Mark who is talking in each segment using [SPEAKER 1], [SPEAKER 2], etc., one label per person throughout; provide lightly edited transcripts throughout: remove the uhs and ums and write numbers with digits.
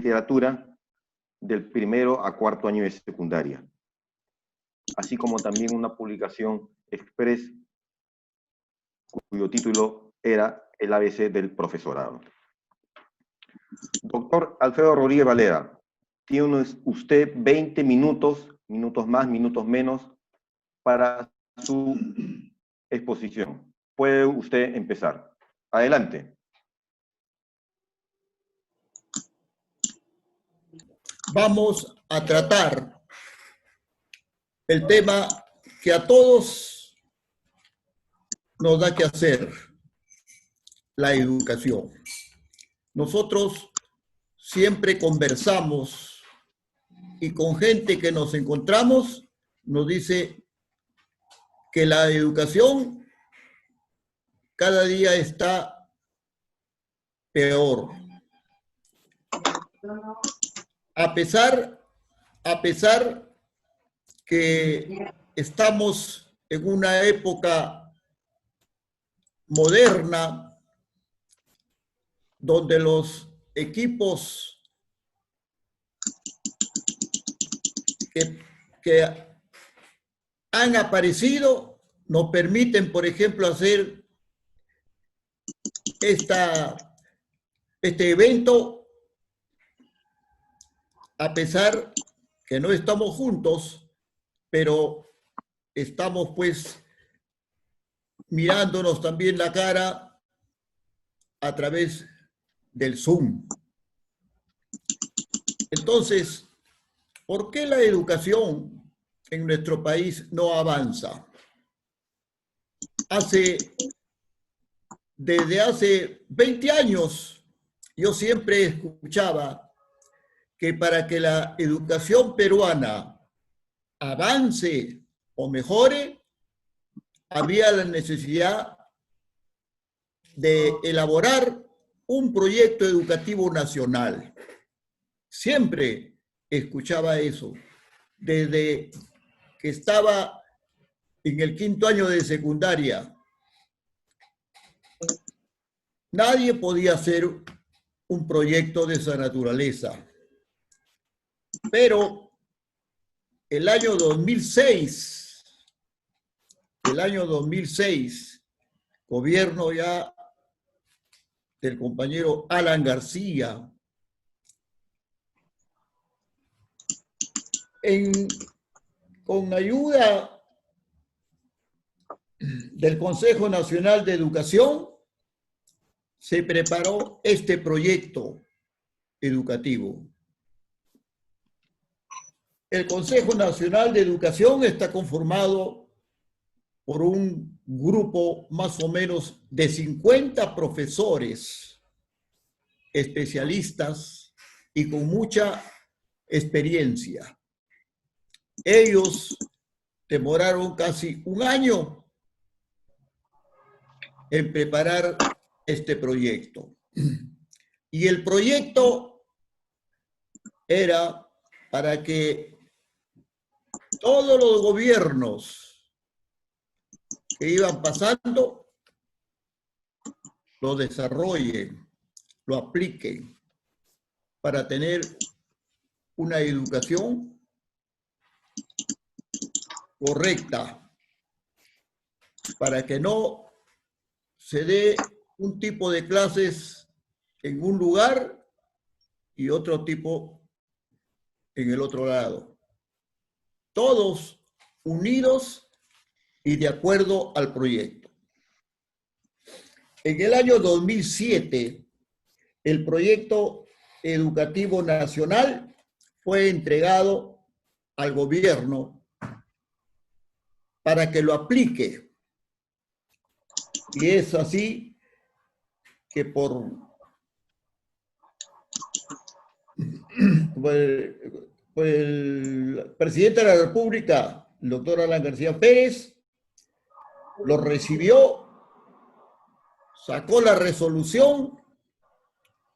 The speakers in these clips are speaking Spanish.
[SPEAKER 1] literatura del primero a cuarto año de secundaria, así como también una publicación express cuyo título era El ABC del profesorado. Doctor Alfredo Rodríguez Valera, tiene usted 20 minutos, minutos más, minutos menos, para su exposición. Puede usted empezar. Adelante.
[SPEAKER 2] Vamos a tratar el tema que a todos nos da que hacer, la educación. Nosotros siempre conversamos y con gente que nos encontramos nos dice que la educación cada día está peor. A pesar que estamos en una época moderna donde los equipos que han aparecido nos permiten, por ejemplo, hacer este evento, a pesar que no estamos juntos, pero estamos pues mirándonos también la cara a través del Zoom. Entonces, ¿por qué la educación en nuestro país no avanza? Desde hace 20 años, yo siempre escuchaba que para que la educación peruana avance o mejore, había la necesidad de elaborar un proyecto educativo nacional. Siempre escuchaba eso, desde que estaba en el 5º año de secundaria. Nadie podía hacer un proyecto de esa naturaleza. Pero el año 2006, gobierno ya del compañero Alan García, con ayuda del Consejo Nacional de Educación, se preparó este proyecto educativo. El Consejo Nacional de Educación está conformado por un grupo más o menos de 50 profesores, especialistas y con mucha experiencia. Ellos demoraron casi un año en preparar este proyecto. Y el proyecto era para que todos los gobiernos que iban pasando lo desarrollen, lo apliquen para tener una educación correcta, para que no se dé un tipo de clases en un lugar y otro tipo en el otro lado. Todos unidos y de acuerdo al proyecto. En el año 2007, el proyecto educativo nacional fue entregado al gobierno para que lo aplique. Y es así que por el presidente de la República, el doctor Alan García Pérez, lo recibió, sacó la resolución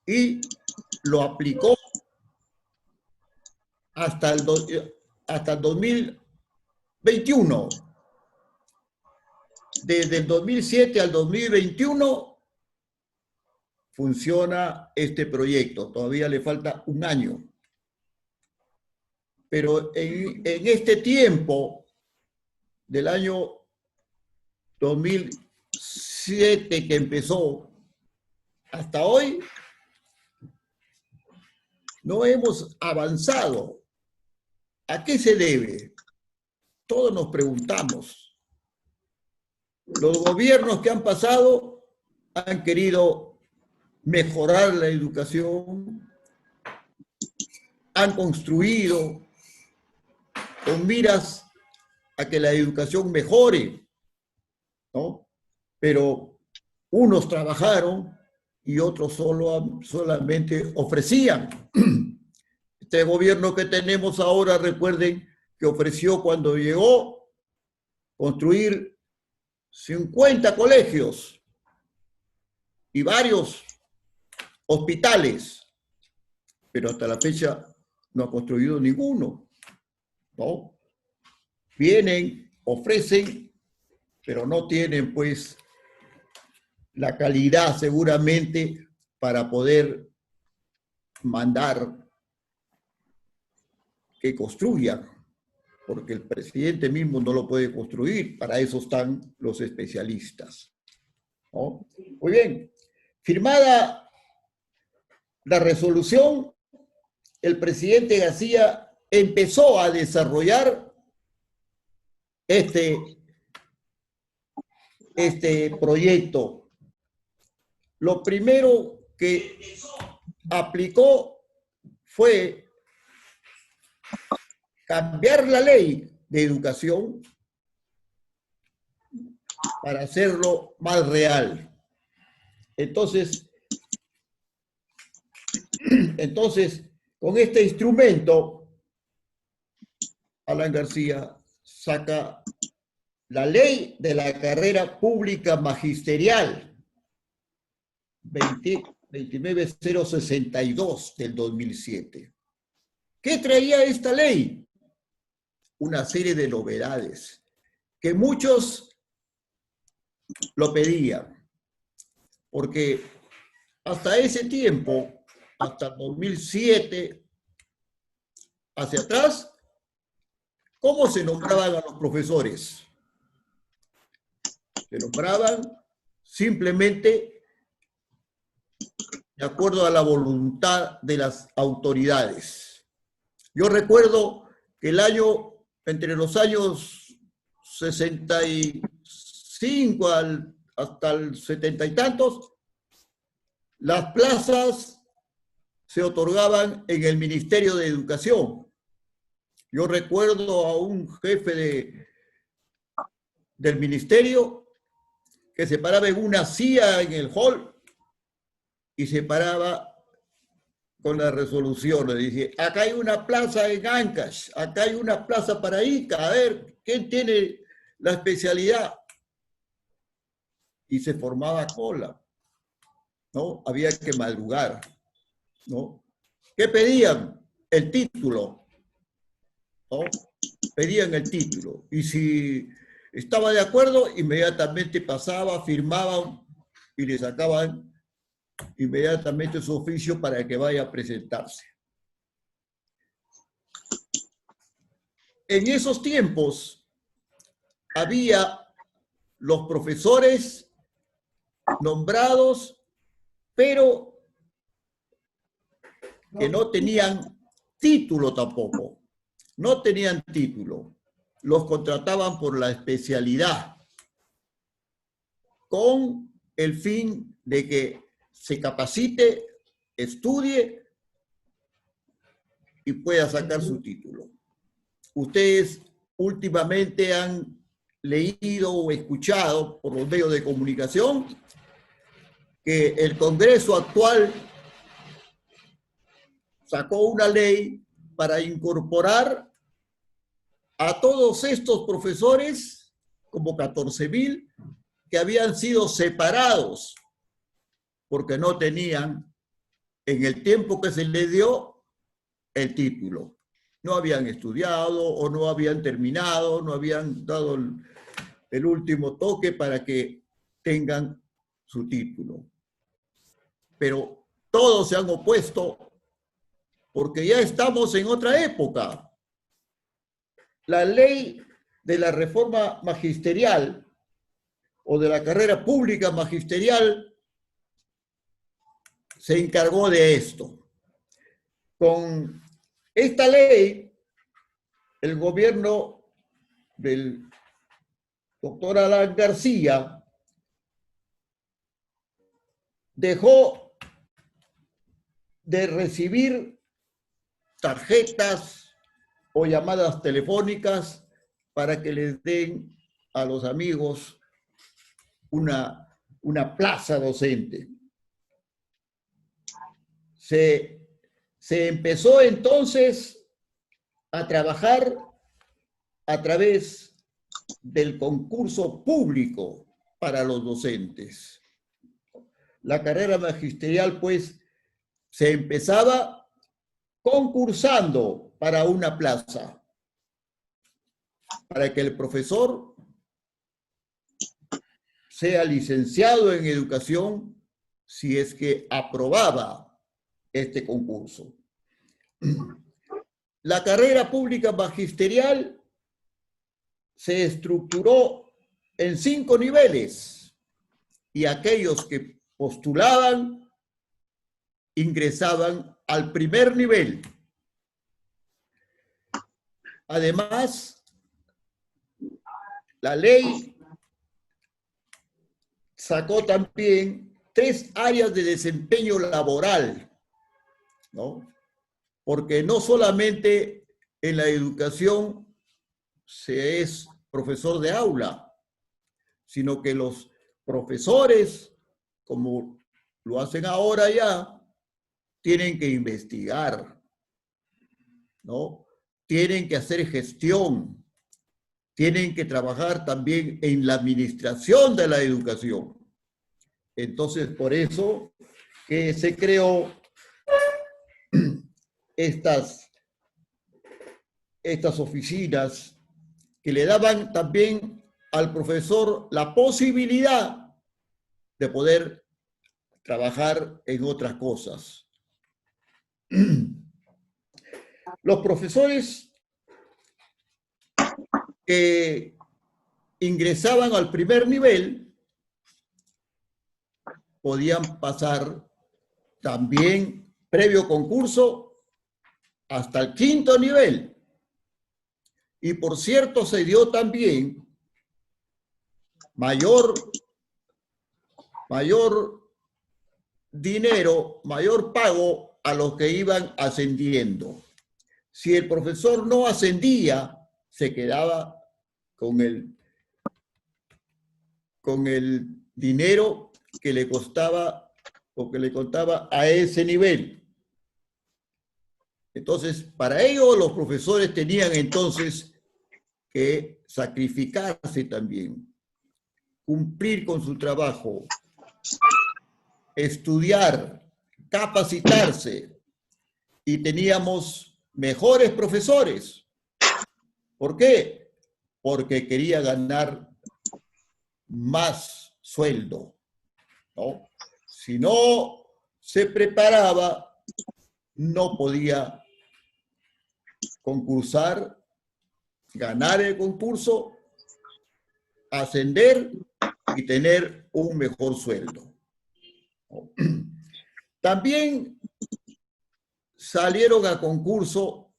[SPEAKER 2] y lo aplicó hasta el 2021. Desde el 2007 al 2021 funciona este proyecto. Todavía le falta un año. Pero en este tiempo, del año 2007 que empezó hasta hoy, no hemos avanzado. ¿A qué se debe? Todos nos preguntamos. Los gobiernos que han pasado han querido mejorar la educación, han construido con miras a que la educación mejore, ¿no? Pero unos trabajaron y otros solamente ofrecían. Este gobierno que tenemos ahora, recuerden que ofreció cuando llegó construir 50 colegios y varios hospitales, pero hasta la fecha no ha construido ninguno, ¿no? Vienen, ofrecen, pero no tienen pues la calidad seguramente para poder mandar que construyan, porque el presidente mismo no lo puede construir, para eso están los especialistas, ¿no? Muy bien, firmada la resolución, el presidente García empezó a desarrollar este proyecto. Lo primero que aplicó fue cambiar la ley de educación para hacerlo más real. Entonces, con este instrumento, Alan García saca la ley de la carrera pública magisterial 29062 del 2007. ¿Qué traía esta ley? Una serie de novedades que muchos lo pedían, porque hasta ese tiempo, hasta el 2007, hacia atrás, ¿cómo se nombraban a los profesores? Se nombraban simplemente de acuerdo a la voluntad de las autoridades. Yo recuerdo que entre los años 65 hasta el 70 y tantos, las plazas se otorgaban en el Ministerio de Educación. Yo recuerdo a un jefe del ministerio que se paraba en una silla en el hall y se paraba con la resolución. Le dije, acá hay una plaza en Ancash, acá hay una plaza para Ica, a ver, ¿quién tiene la especialidad? Y se formaba cola, ¿no? Había que madrugar, ¿no? ¿Qué pedían? El título, ¿no? Pedían el título. Y si estaba de acuerdo, inmediatamente pasaba, firmaban y le sacaban inmediatamente su oficio para que vaya a presentarse. En esos tiempos había los profesores nombrados, pero que no tenían título tampoco. No tenían título. Los contrataban por la especialidad, con el fin de que se capacite, estudie y pueda sacar su título. Ustedes últimamente han leído o escuchado por los medios de comunicación que el Congreso actual sacó una ley para incorporar a todos estos profesores, como 14,000, que habían sido separados porque no tenían, en el tiempo que se les dio, el título. No habían estudiado o no habían terminado, no habían dado el último toque para que tengan su título. pero todos se han opuesto porque ya estamos en otra época. La ley de la reforma magisterial o de la carrera pública magisterial se encargó de esto. Con esta ley, el gobierno del doctor Alan García dejó de recibir tarjetas o llamadas telefónicas para que les den a los amigos una plaza docente. Se empezó entonces a trabajar a través del concurso público para los docentes. La carrera magisterial, pues, se empezaba concursando para una plaza, para que el profesor sea licenciado en educación si es que aprobaba este concurso. La carrera pública magisterial se estructuró en 5 niveles y aquellos que postulaban ingresaban al primer nivel. Además, la ley sacó también 3 áreas de desempeño laboral, ¿no? Porque no solamente en la educación se es profesor de aula, sino que los profesores, como lo hacen ahora ya, tienen que investigar, ¿no? Tienen que hacer gestión, tienen que trabajar también en la administración de la educación. Entonces, por eso que se creó estas oficinas que le daban también al profesor la posibilidad de poder trabajar en otras cosas. Los profesores que ingresaban al primer nivel podían pasar también previo concurso hasta el 5º nivel. Y por cierto, se dio también mayor dinero, mayor pago a los que iban ascendiendo. Si el profesor no ascendía, se quedaba con el dinero que le costaba o que le contaba a ese nivel. Entonces, para ello los profesores tenían entonces que sacrificarse también, cumplir con su trabajo, estudiar, capacitarse, y teníamos mejores profesores. ¿Por qué? Porque quería ganar más sueldo, ¿no? Si no se preparaba, no podía concursar, ganar el concurso, ascender y tener un mejor sueldo. También salieron a concurso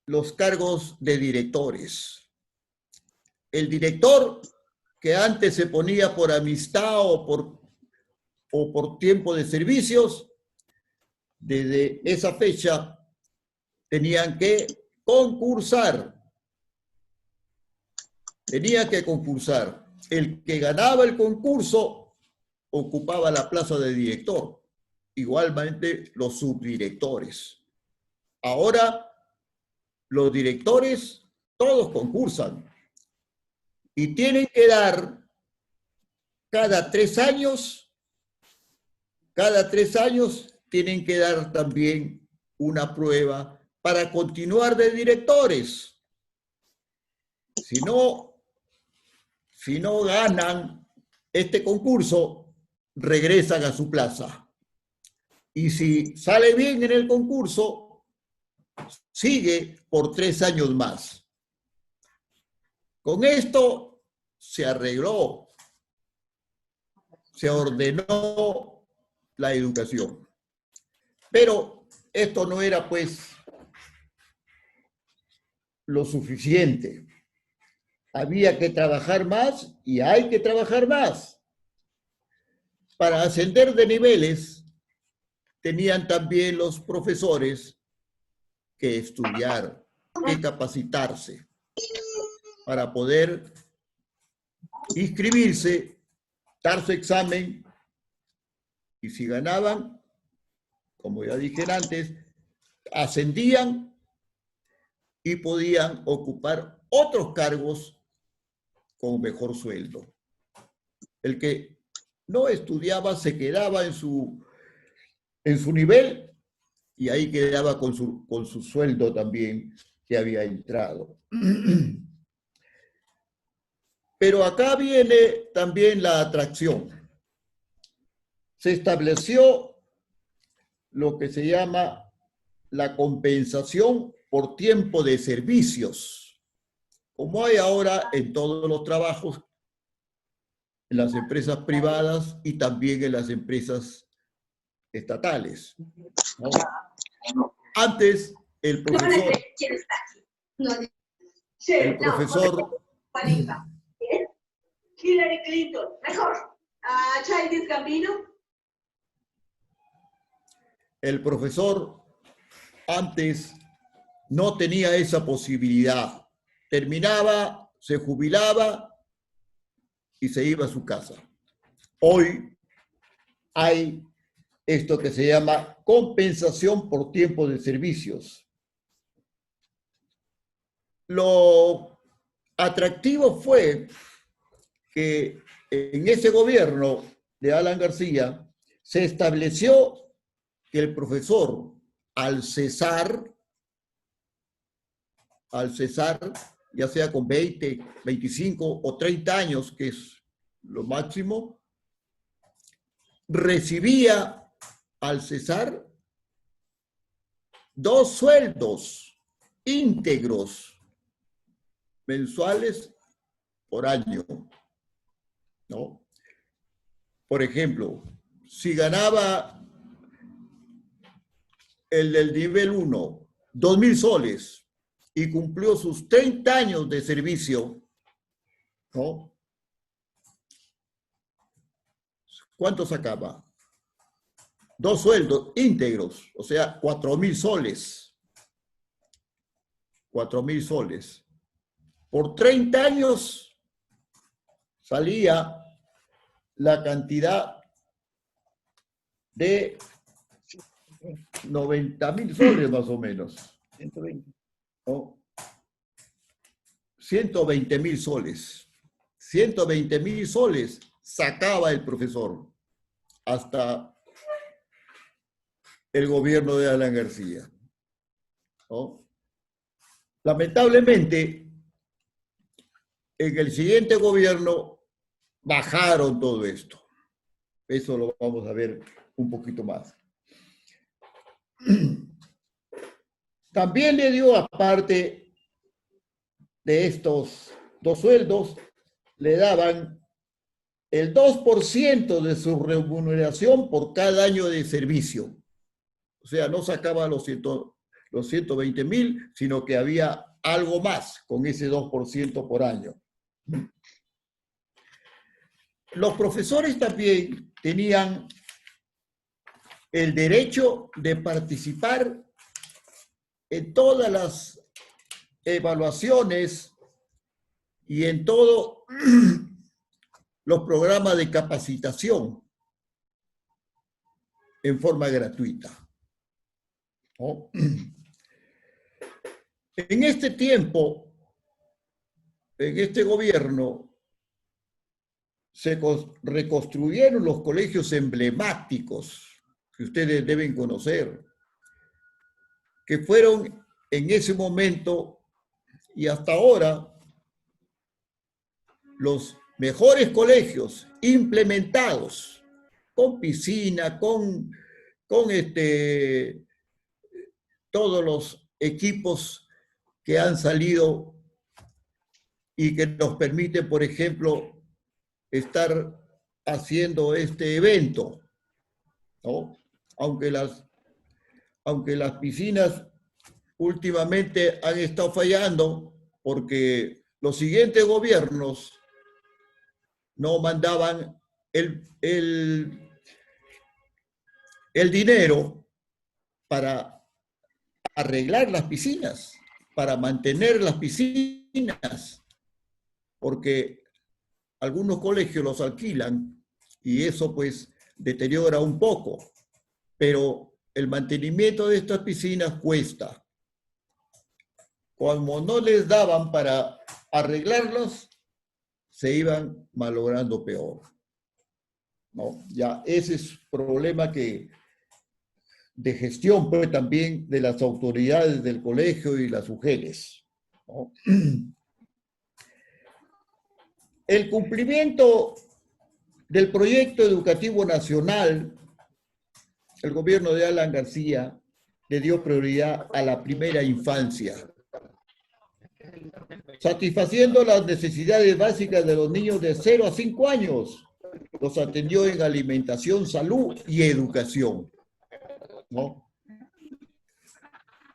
[SPEAKER 2] los cargos de directores. El director, que antes se ponía por amistad o por tiempo de servicios, desde esa fecha tenían que concursar. Tenía que concursar. El que ganaba el concurso ocupaba la plaza de director. Igualmente los subdirectores. Ahora los directores todos concursan y tienen que dar cada 3 años tienen que dar también una prueba para continuar de directores. Si no ganan este concurso, regresan a su plaza. Y si sale bien en el concurso, sigue por 3 años más. Con esto se arregló, se ordenó la educación. Pero esto no era, pues, lo suficiente. Había que trabajar más y hay que trabajar más. Para ascender de niveles, tenían también los profesores que estudiar, que capacitarse para poder inscribirse, dar su examen y si ganaban, como ya dije antes, ascendían y podían ocupar otros cargos con mejor sueldo. El que no estudiaba se quedaba en su nivel y ahí quedaba con su sueldo también que había entrado. Pero acá viene también la atracción. Se estableció lo que se llama la compensación por tiempo de servicios, como hay ahora en todos los trabajos, en las empresas privadas y también en las empresas estatales, ¿no? Antes, el profesor
[SPEAKER 3] Hillary Clinton, mejor. Childish Gambino.
[SPEAKER 2] El profesor antes no tenía esa posibilidad. Terminaba, se jubilaba y se iba a su casa. Hoy hay esto que se llama compensación por tiempo de servicios. Lo atractivo fue que en ese gobierno de Alan García se estableció que el profesor, al cesar, ya sea con 20, 25 o 30 años, que es lo máximo, recibía al cesar 2 sueldos íntegros mensuales por año, ¿no? Por ejemplo, si ganaba el del nivel 1, 2,000 soles, y cumplió sus 30 años de servicio, ¿no? ¿Cuánto sacaba? 2 sueldos íntegros, o sea, 4,000 soles. 4,000 soles. Por 30 años salía la cantidad de 90,000 soles más o menos. 120. ¿No? 120,000 soles. 120,000 soles sacaba el profesor hasta el gobierno de Alan García, ¿no? Lamentablemente, en el siguiente gobierno bajaron todo esto. Eso lo vamos a ver un poquito más. También le dio, aparte de estos 2 sueldos, le daban el 2% de su remuneración por cada año de servicio. O sea, no sacaba los 120,000, sino que había algo más con ese 2% por año. Los profesores también tenían el derecho de participar en todas las evaluaciones y en todos los programas de capacitación en forma gratuita, ¿no? En este tiempo, en este gobierno, se reconstruyeron los colegios emblemáticos que ustedes deben conocer, que fueron en ese momento y hasta ahora los mejores colegios implementados con piscina, con todos los equipos que han salido y que nos permiten, por ejemplo, estar haciendo este evento, ¿no? Aunque las piscinas últimamente han estado fallando porque los siguientes gobiernos no mandaban el dinero para arreglar las piscinas, para mantener las piscinas, porque algunos colegios los alquilan y eso pues deteriora un poco, pero el mantenimiento de estas piscinas cuesta. Como no les daban para arreglarlas, se iban malogrando peor. ¿No? Ya ese es problema de gestión, pero también de las autoridades del colegio y las UGELes, ¿no? El cumplimiento del proyecto educativo nacional, el gobierno de Alan García le dio prioridad a la primera infancia, satisfaciendo las necesidades básicas de los niños de 0 a 5 años. Los atendió en alimentación, salud y educación, ¿no?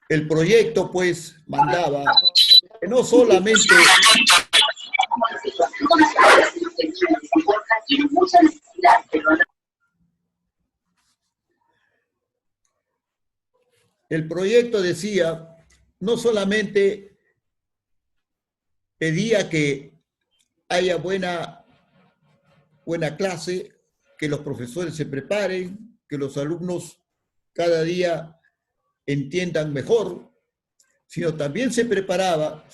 [SPEAKER 2] El proyecto, pues, mandaba que no solamente el proyecto decía, no solamente pedía que haya buena clase, que los profesores se preparen, que los alumnos cada día entiendan mejor, sino también se preparaba,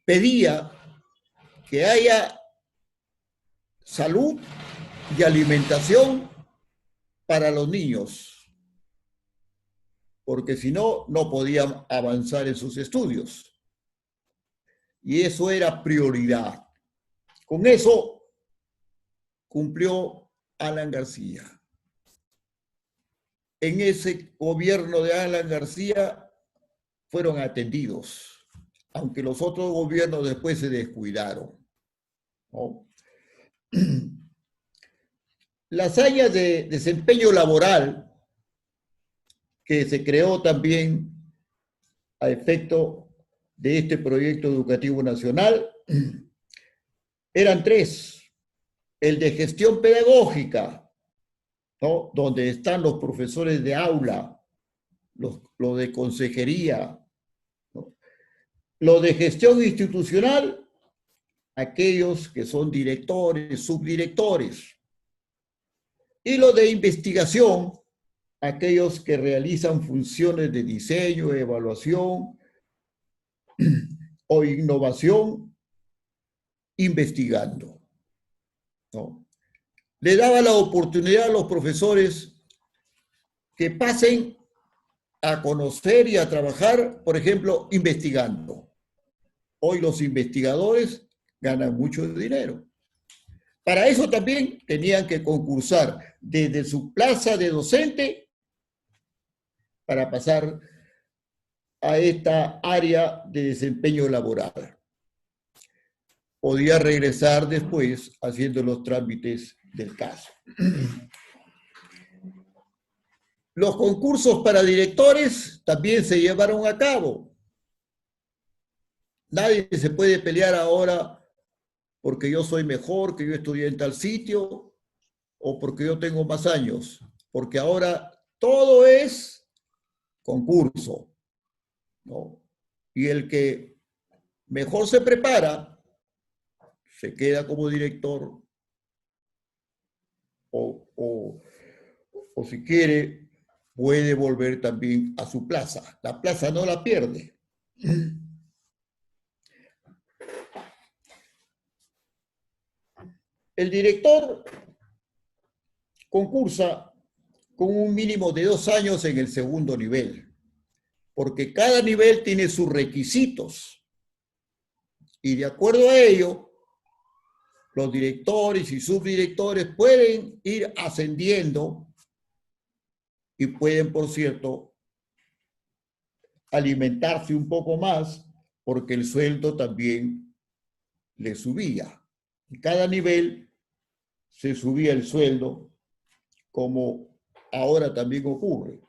[SPEAKER 2] pedía que haya salud y alimentación para los niños, porque si no, no podían avanzar en sus estudios. Y eso era prioridad. Con eso cumplió Alan García. En ese gobierno de Alan García fueron atendidos, aunque los otros gobiernos después se descuidaron, ¿no? Las áreas de desempeño laboral que se creó también a efecto de este proyecto educativo nacional eran 3. El de gestión pedagógica, ¿no? Donde están los profesores de aula, lo de consejería, ¿no? Lo de gestión institucional, aquellos que son directores, subdirectores. Y lo de investigación, aquellos que realizan funciones de diseño, evaluación o innovación, investigando, ¿no? Le daba la oportunidad a los profesores que pasen a conocer y a trabajar, por ejemplo, investigando. Hoy los investigadores ganan mucho dinero. Para eso también tenían que concursar desde su plaza de docente para pasar a esta área de desempeño laboral. Podía regresar después haciendo los trámites del caso. Los concursos para directores también se llevaron a cabo. Nadie se puede pelear ahora porque yo soy mejor, que yo estudié en tal sitio, o porque yo tengo más años, porque ahora todo es concurso, ¿no? Y el que mejor se prepara, se queda como director, o si quiere, puede volver también a su plaza. La plaza no la pierde. El director concursa con un mínimo de 2 años en el segundo nivel, porque cada nivel tiene sus requisitos. Y de acuerdo a ello, los directores y subdirectores pueden ir ascendiendo y pueden, por cierto, alimentarse un poco más porque el sueldo también le subía. En cada nivel se subía el sueldo, como ahora también ocurre.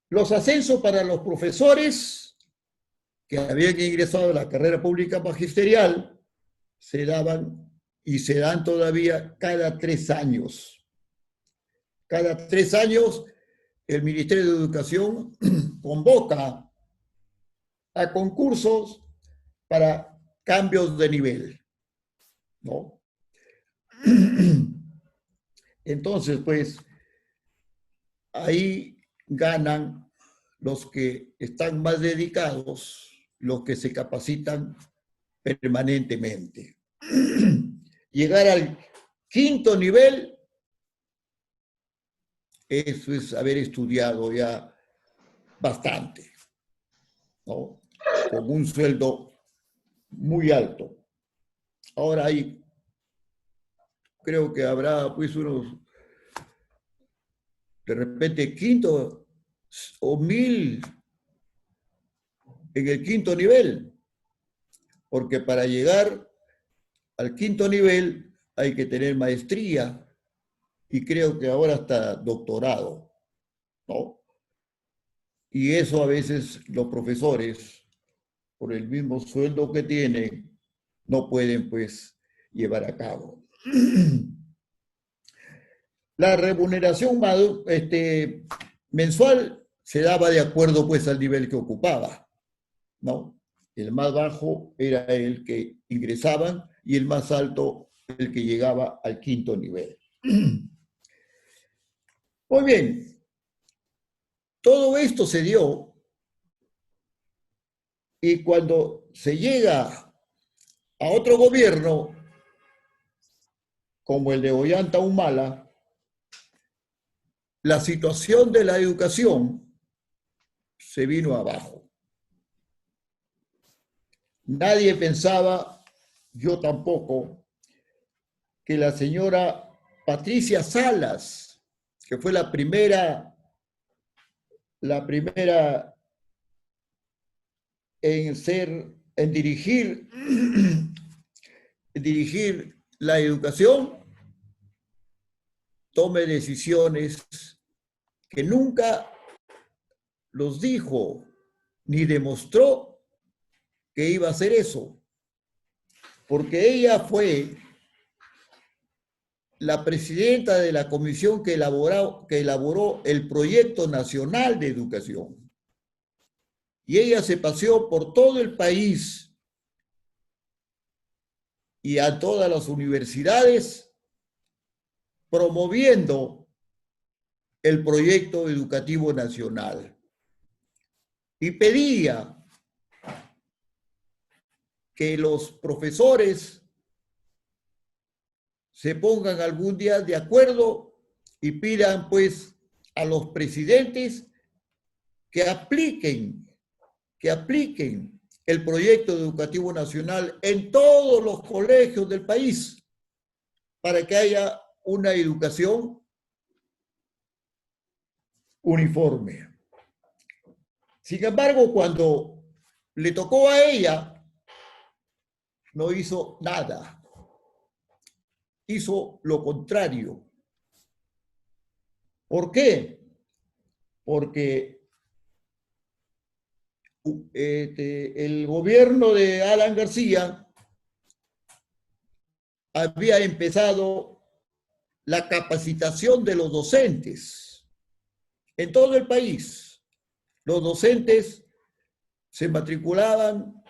[SPEAKER 2] Los ascensos para los profesores que habían ingresado a la carrera pública magisterial se daban y se dan todavía cada 3 años. Cada 3 años el Ministerio de Educación convoca a concursos para cambios de nivel, ¿no? Entonces, pues, ahí ganan los que están más dedicados, los que se capacitan permanentemente. Llegar al 5.º nivel, eso es haber estudiado ya bastante, ¿no? Con un sueldo muy alto. Ahora hay, creo que habrá pues unos, de repente, 500 o 1.000 en el 5.º nivel, porque para llegar al 5.º nivel hay que tener maestría y creo que ahora hasta doctorado, ¿no? Y eso a veces los profesores, por el mismo sueldo que tienen, no pueden pues llevar a cabo. La remuneración mensual se daba de acuerdo pues al nivel que ocupaba, ¿no? El más bajo era el que ingresaban y el más alto el que llegaba al 5.º nivel. Muy bien, todo esto se dio y cuando se llega a otro gobierno, como el de Ollanta Humala, la situación de la educación se vino abajo. Nadie pensaba, yo tampoco, que la señora Patricia Salas, que fue la primera en dirigir la educación, tome decisiones que nunca los dijo ni demostró que iba a hacer eso, porque ella fue la presidenta de la comisión que elaboró el Proyecto Nacional de Educación. Y ella se paseó por todo el país y a todas las universidades promoviendo el proyecto educativo nacional. Y pedía que los profesores se pongan algún día de acuerdo y pidan pues a los presidentes que apliquen el proyecto educativo nacional en todos los colegios del país para que haya una educación uniforme. Sin embargo, cuando le tocó a ella, no hizo nada. Hizo lo contrario. ¿Por qué? Porque el gobierno de Alan García había empezado la capacitación de los docentes en todo el país. Los docentes se matriculaban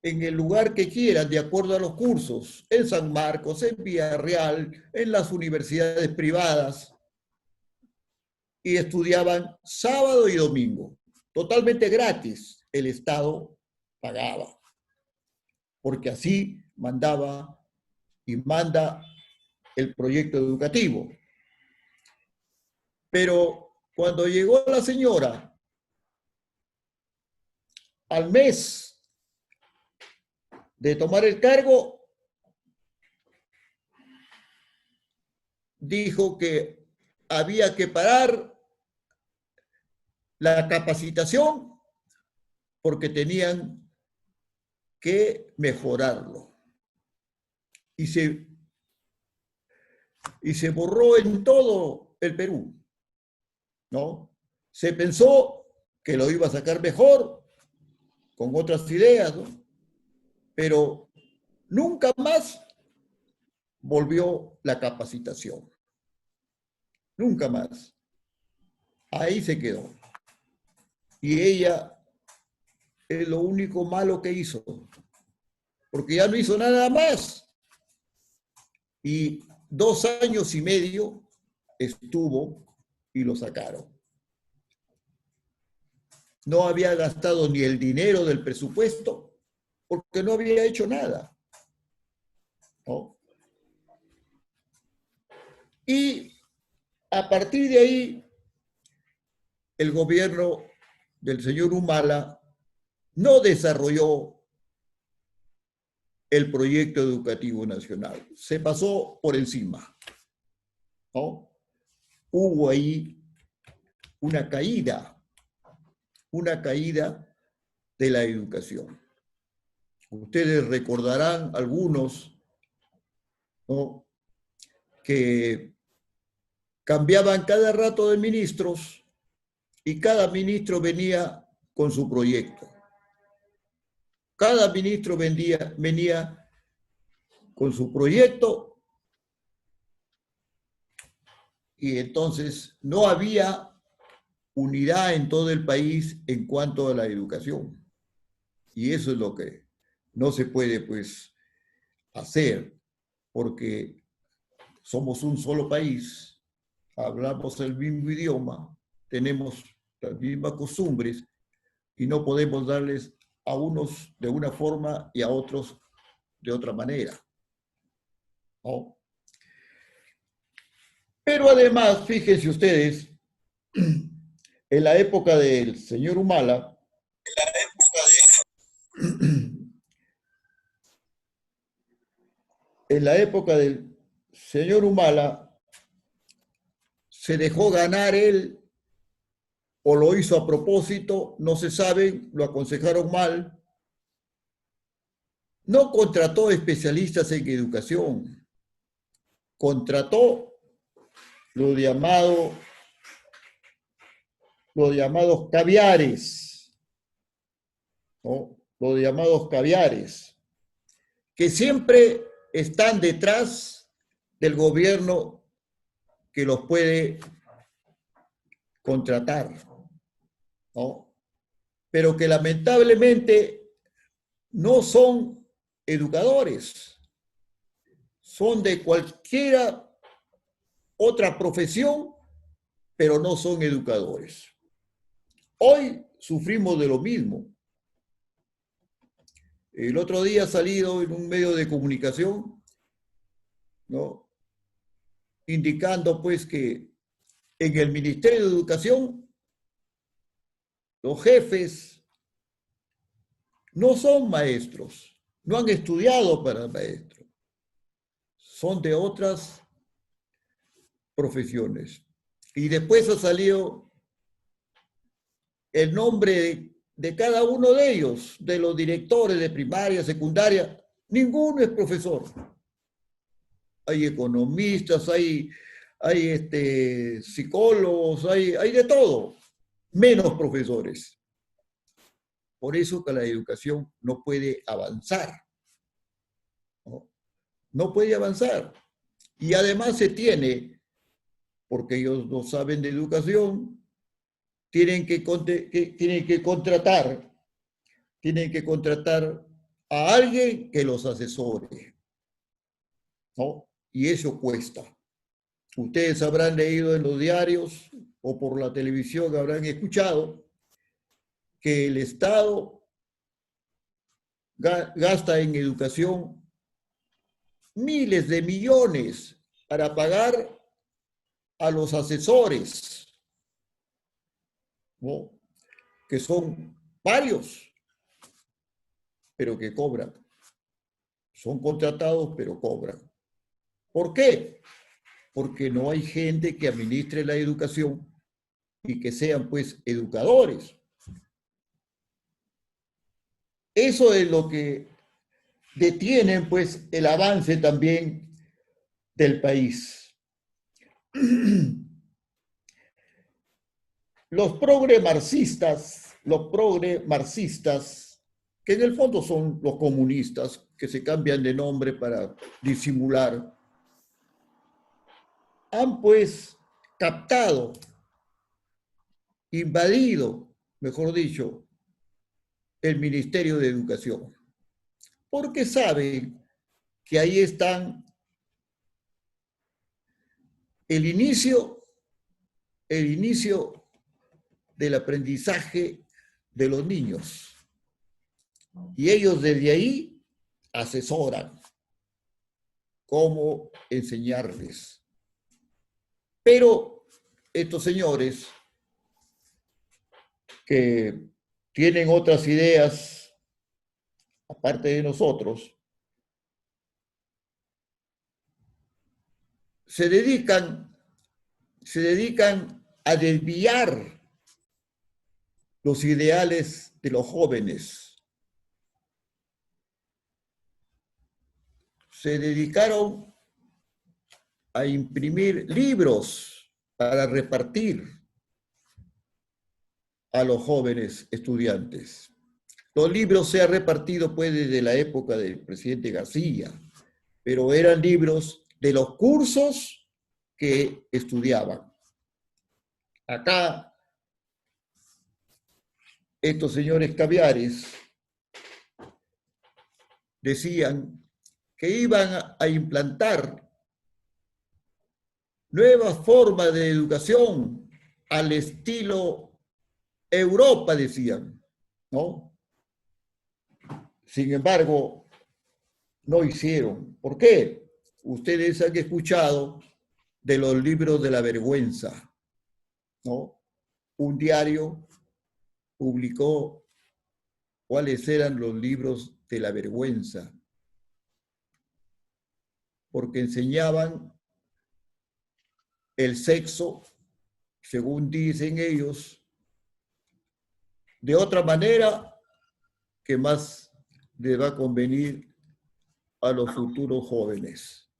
[SPEAKER 2] en el lugar que quieran, de acuerdo a los cursos, en San Marcos, en Villarreal, en las universidades privadas, y estudiaban sábado y domingo, totalmente gratis. El Estado pagaba, porque así mandaba y manda el proyecto educativo. Pero Cuando llegó la señora, al mes de tomar el cargo, dijo que había que parar la capacitación porque tenían que mejorarlo. Y se borró en todo el Perú, ¿no? Se pensó que lo iba a sacar mejor, con otras ideas, ¿no? Pero nunca más volvió la capacitación. Nunca más. Ahí se quedó. Y ella es lo único malo que hizo, porque ya no hizo nada más. Y 2 años y medio estuvo y lo sacaron. No había gastado ni el dinero del presupuesto porque no había hecho nada, ¿no? Y a partir de ahí, el gobierno del señor Humala no desarrolló el proyecto educativo nacional. Se pasó por encima, ¿no? Hubo ahí una caída de la educación. Ustedes recordarán algunos, ¿no?, que cambiaban cada rato de ministros y cada ministro venía con su proyecto. Cada ministro venía con su proyecto y entonces no había unidad en todo el país en cuanto a la educación. Y eso es lo que no se puede, pues, hacer, porque somos un solo país, hablamos el mismo idioma, tenemos las mismas costumbres y no podemos darles a unos de una forma y a otros de otra manera, ¿no? Pero además, fíjense ustedes, en la época del señor Humala, en la época del señor Humala, se dejó ganar él o lo hizo a propósito, no se sabe, lo aconsejaron mal. No contrató especialistas en educación, contrató los llamados caviares, ¿no? Los llamados caviares, que siempre están detrás del gobierno que los puede contratar, ¿no? Pero que lamentablemente no son educadores, son de cualquiera otra profesión, pero no son educadores. Hoy sufrimos de lo mismo. El otro día ha salido en un medio de comunicación, ¿no?, indicando pues que en el Ministerio de Educación los jefes no son maestros, no han estudiado para maestros, son de otras profesiones. Y después ha salido el nombre de cada uno de ellos, de los directores de primaria, secundaria. Ninguno es profesor. Hay economistas, hay psicólogos, hay de todo, menos profesores. Por eso que la educación no puede avanzar, ¿no? No puede avanzar. Y además se tiene, porque ellos no saben de educación, tienen que contratar a alguien que los asesore, ¿no? Y eso cuesta. Ustedes habrán leído en los diarios o por la televisión habrán escuchado que el Estado gasta en educación miles de millones para pagar a los asesores, ¿no? Que son varios, pero que cobran. Son contratados, pero cobran. ¿Por qué? Porque no hay gente que administre la educación y que sean, pues, educadores. Eso es lo que detiene, pues, el avance también del país. Los progre-marxistas, que en el fondo son los comunistas, que se cambian de nombre para disimular, han pues captado, invadido, mejor dicho, el Ministerio de Educación, porque saben que ahí están el inicio del aprendizaje de los niños. Y ellos desde ahí asesoran cómo enseñarles. Pero estos señores que tienen otras ideas, aparte de nosotros, se dedican a desviar los ideales de los jóvenes. Se dedicaron a imprimir libros para repartir a los jóvenes estudiantes. Los libros se han repartido pues desde la época del presidente García, pero eran libros de los cursos que estudiaban. Acá, estos señores caviares decían que iban a implantar nuevas formas de educación al estilo Europa, decían, ¿no? Sin embargo, no hicieron. ¿Por qué? Ustedes han escuchado de los libros de la vergüenza, ¿no? Un diario publicó cuáles eran los libros de la vergüenza, porque enseñaban el sexo, según dicen ellos, de otra manera que más les va a convenir a los futuros jóvenes,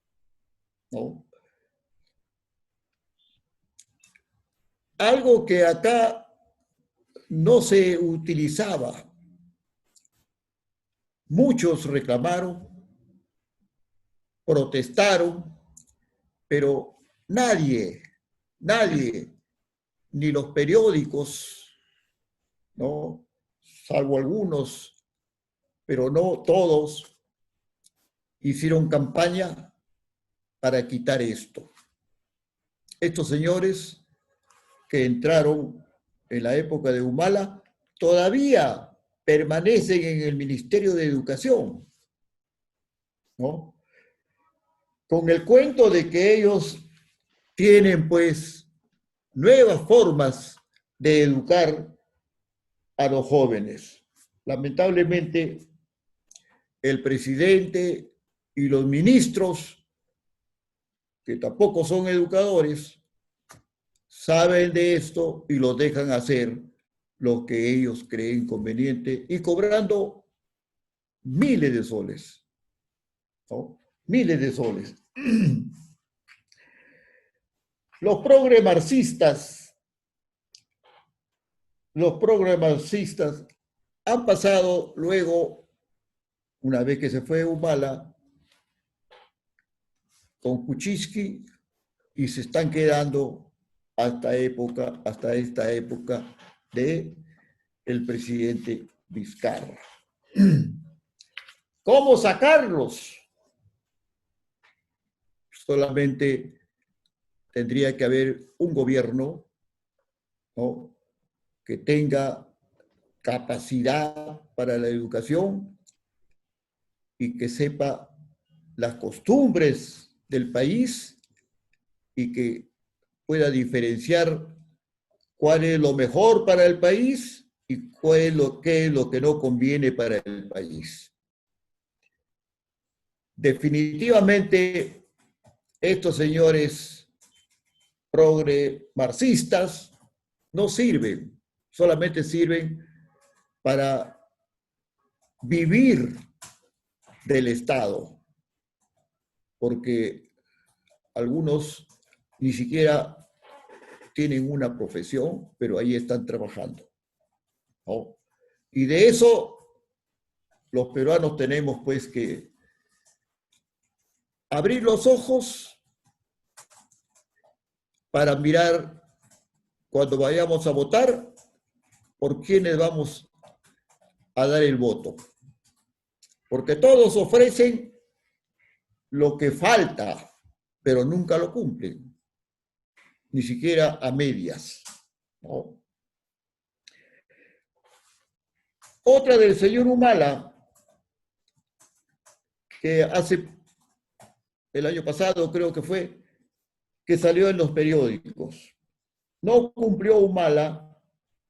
[SPEAKER 2] ¿no? Algo que acá no se utilizaba. Muchos reclamaron, protestaron, pero nadie, ni los periódicos, ¿no? Salvo algunos, pero no todos, hicieron campaña para quitar esto. Estos señores que entraron en la época de Humala todavía permanecen en el Ministerio de Educación, ¿no? Con el cuento de que ellos tienen pues nuevas formas de educar a los jóvenes. Lamentablemente, el presidente y los ministros, que tampoco son educadores, saben de esto y lo dejan hacer lo que ellos creen conveniente y cobrando miles de soles, ¿no? Miles de soles. Los progre-marxistas han pasado luego, una vez que se fue Humala, con Kuczynski y se están quedando hasta esta época de el presidente Vizcarra. ¿Cómo sacarlos? Solamente tendría que haber un gobierno, ¿no?, que tenga capacidad para la educación y que sepa las costumbres del país y que pueda diferenciar cuál es lo mejor para el país y qué es lo que no conviene para el país. Definitivamente, estos señores progre marxistas no sirven, solamente sirven para vivir del Estado, porque algunos ni siquiera tienen una profesión, pero ahí están trabajando, ¿no? Y de eso los peruanos tenemos pues que abrir los ojos para mirar cuando vayamos a votar por quiénes vamos a dar el voto. Porque todos ofrecen lo que falta, pero nunca lo cumplen, ni siquiera a medias, ¿no? Otra del señor Humala, que hace el año pasado creo que fue, que salió en los periódicos. No cumplió Humala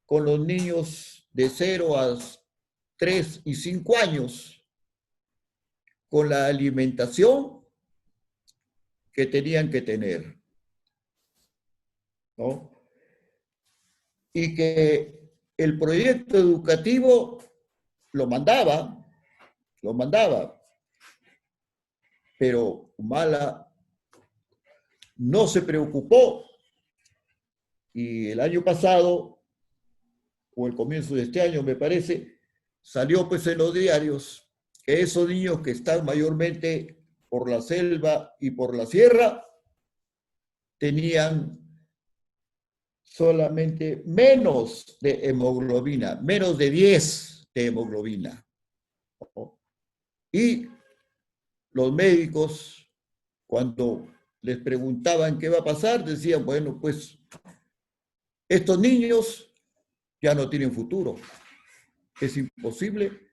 [SPEAKER 2] con los niños de 0 a 3 y 5 años con la alimentación que tenían que tener, ¿no? Y que el proyecto educativo lo mandaba, pero Humala no se preocupó y el año pasado, o el comienzo de este año me parece, salió pues en los diarios que esos niños que están mayormente por la selva y por la sierra tenían solamente menos de hemoglobina, menos de 10 de hemoglobina. Y los médicos, cuando les preguntaban qué va a pasar, decían, bueno, pues estos niños ya no tienen futuro. Es imposible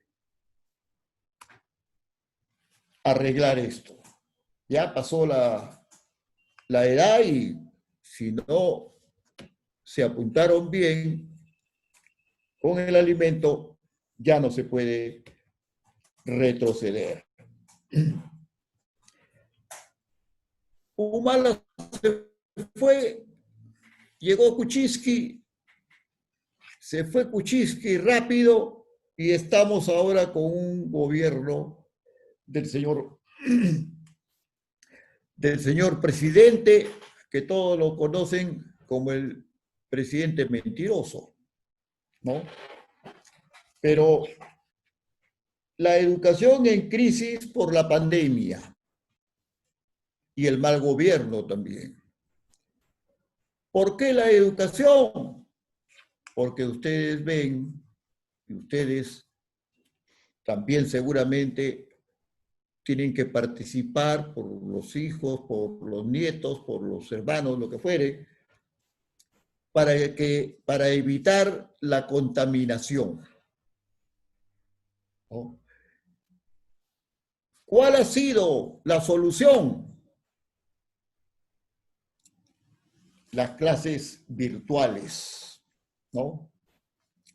[SPEAKER 2] arreglar esto. Ya pasó la edad y si no se apuntaron bien con el alimento, ya no se puede retroceder. Humala se fue, llegó Kuczynski, se fue Kuczynski rápido y estamos ahora con un gobierno del señor presidente, que todos lo conocen como el presidente mentiroso, ¿no? Pero la educación en crisis por la pandemia y el mal gobierno también. ¿Por qué la educación? Porque ustedes ven, y ustedes también seguramente tienen que participar por los hijos, por los nietos, por los hermanos, lo que fuere, para evitar la contaminación, ¿no? ¿Cuál ha sido la solución? Las clases virtuales, ¿no?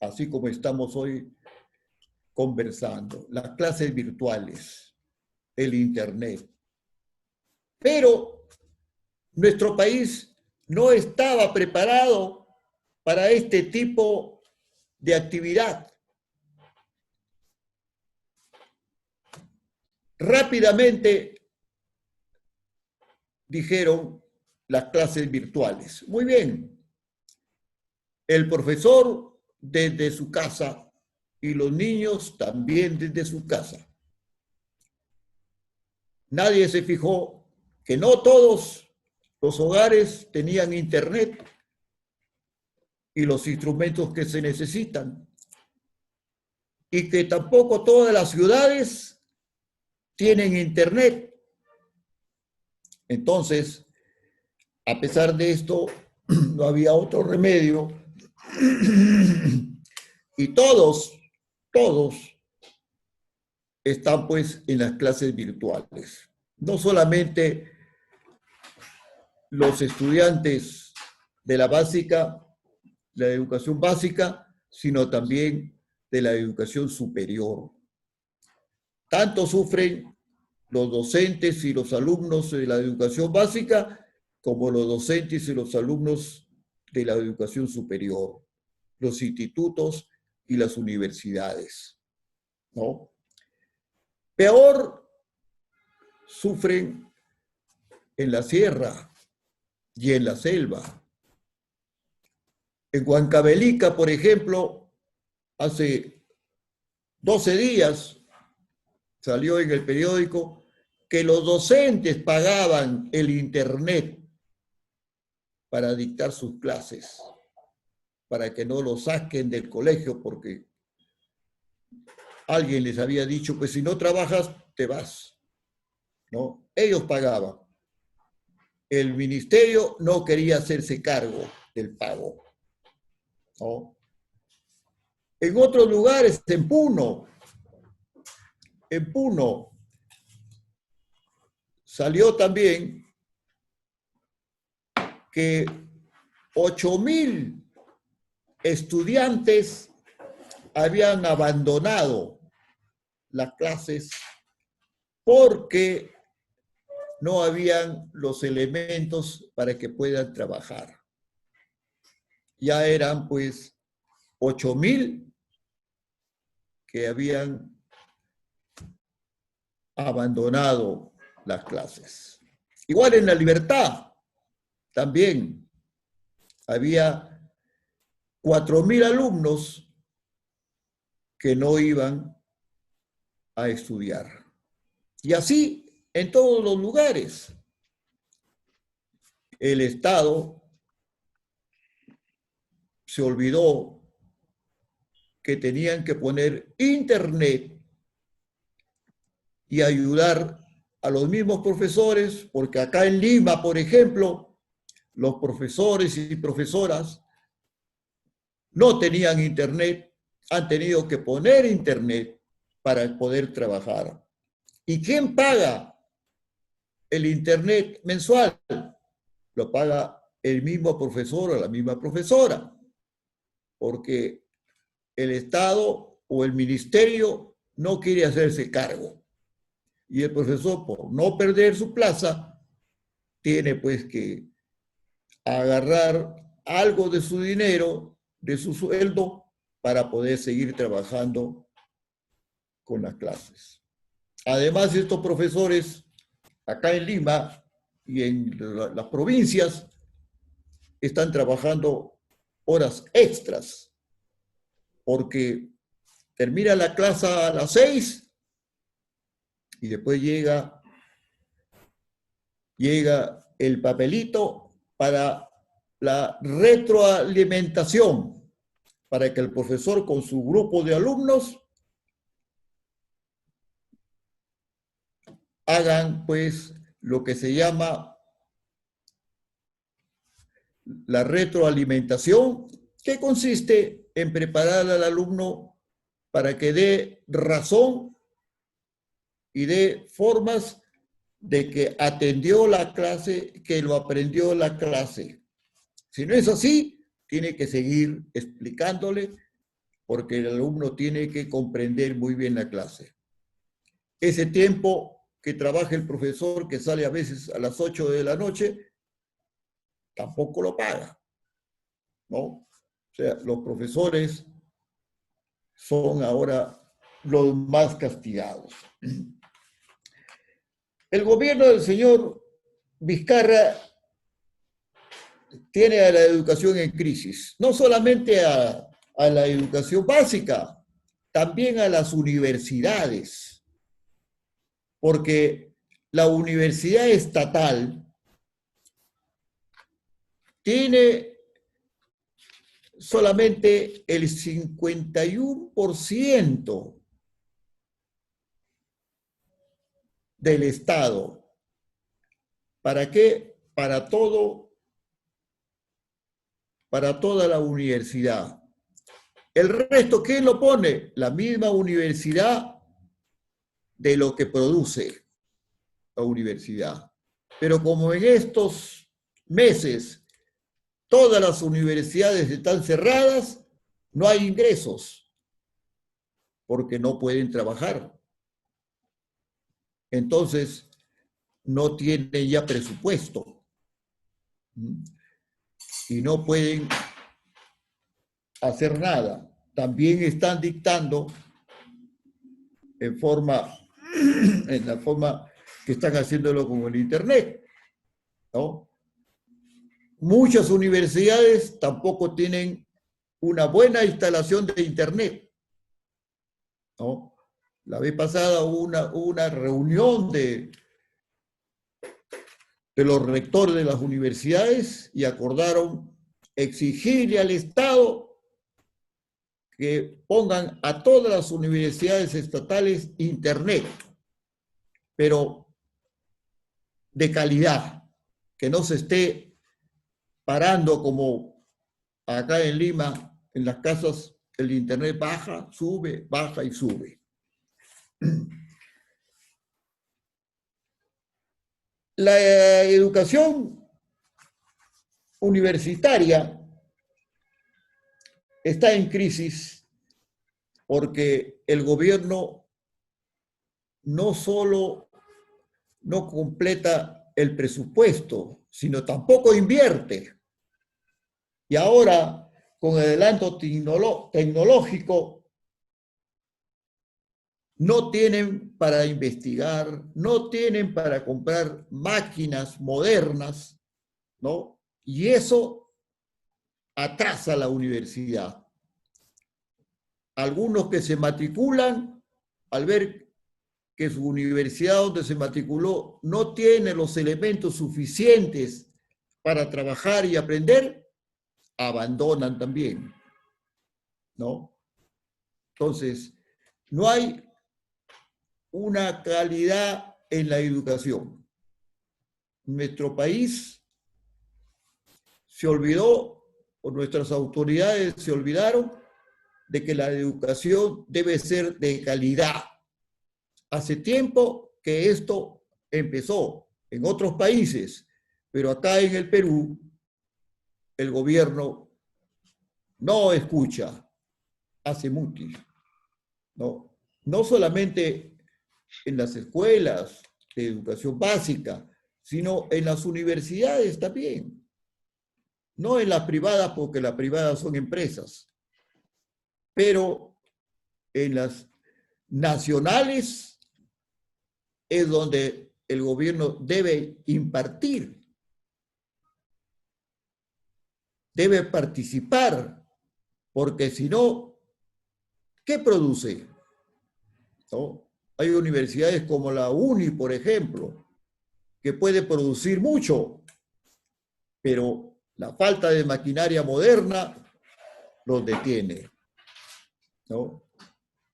[SPEAKER 2] Así como estamos hoy conversando, las clases virtuales, el Internet. Pero nuestro país no estaba preparado para este tipo de actividad. Rápidamente dijeron las clases virtuales. Muy bien. El profesor desde su casa y los niños también desde su casa. Nadie se fijó que no todos los hogares tenían internet y los instrumentos que se necesitan, y que tampoco todas las ciudades tienen internet. Entonces, a pesar de esto, no había otro remedio y todos están pues en las clases virtuales. No solamente los estudiantes de la básica, la educación básica, sino también de la educación superior. Tanto sufren los docentes y los alumnos de la educación básica como los docentes y los alumnos de la educación superior, los institutos y las universidades, ¿no? Peor sufren en la sierra y en la selva. En Huancavelica, por ejemplo, hace 12 días salió en el periódico que los docentes pagaban el internet para dictar sus clases, para que no lo saquen del colegio, porque alguien les había dicho, pues si no trabajas, te vas, ¿no? Ellos pagaban. El ministerio no quería hacerse cargo del pago, ¿no? En otros lugares, en Puno salió también que 8,000 estudiantes habían abandonado las clases porque no habían los elementos para que puedan trabajar. Ya eran pues 8,000 que habían abandonado las clases. Igual en La Libertad, también había 4,000 alumnos que no iban a estudiar. Y así en todos los lugares. El Estado se olvidó que tenían que poner internet y ayudar a los mismos profesores, porque acá en Lima, por ejemplo, los profesores y profesoras no tenían internet, han tenido que poner internet para poder trabajar. ¿Y quién paga el internet mensual? Lo paga el mismo profesor o la misma profesora, porque el Estado o el ministerio no quiere hacerse cargo. Y el profesor, por no perder su plaza, tiene pues que agarrar algo de su dinero, de su sueldo, para poder seguir trabajando con las clases. Además, estos profesores, acá en Lima y en las provincias, están trabajando horas extras, porque termina la clase a las 6 y después llega el papelito para la retroalimentación, para que el profesor con su grupo de alumnos hagan pues lo que se llama la retroalimentación, que consiste en preparar al alumno para que dé razón y dé formas de que atendió la clase, que lo aprendió la clase. Si no es así, tiene que seguir explicándole, porque el alumno tiene que comprender muy bien la clase. Ese tiempo que trabaja el profesor, que sale a veces a las 8 de la noche, tampoco lo paga, ¿no? O sea, los profesores son ahora los más castigados. El gobierno del señor Vizcarra tiene a la educación en crisis, no solamente a la educación básica, también a las universidades, porque la universidad estatal tiene solamente el 51% del Estado. ¿Para qué? Para toda la universidad. El resto, ¿quién lo pone? La misma universidad de lo que produce la universidad. Pero como en estos meses todas las universidades están cerradas, no hay ingresos, porque no pueden trabajar. Entonces, no tienen ya presupuesto y no pueden hacer nada. También están dictando en la forma que están haciéndolo con el Internet, ¿no? Muchas universidades tampoco tienen una buena instalación de Internet, ¿no? La vez pasada hubo una reunión de los rectores de las universidades y acordaron exigirle al Estado que pongan a todas las universidades estatales Internet, pero de calidad, que no se esté parando como acá en Lima, en las casas, el Internet baja y sube. La educación universitaria está en crisis porque el gobierno no solo no completa el presupuesto, sino tampoco invierte. Y ahora, con el adelanto tecnológico, no tienen para investigar, no tienen para comprar máquinas modernas, ¿no? Y eso atrasa la universidad. Algunos que se matriculan, al ver que su universidad donde se matriculó no tiene los elementos suficientes para trabajar y aprender, abandonan también, ¿no? Entonces, no hay una calidad en la educación. Nuestro país se olvidó, o nuestras autoridades se olvidaron, de que la educación debe ser de calidad. Hace tiempo que esto empezó en otros países, pero acá en el Perú, el gobierno no escucha, hace mutis, ¿no? No solamente en las escuelas de educación básica, sino en las universidades también. No en las privadas, porque las privadas son empresas, pero en las nacionales es donde el gobierno debe impartir, debe participar, porque si no, ¿qué produce? ¿No? Hay universidades como la UNI, por ejemplo, que puede producir mucho, pero la falta de maquinaria moderna los detiene, ¿no?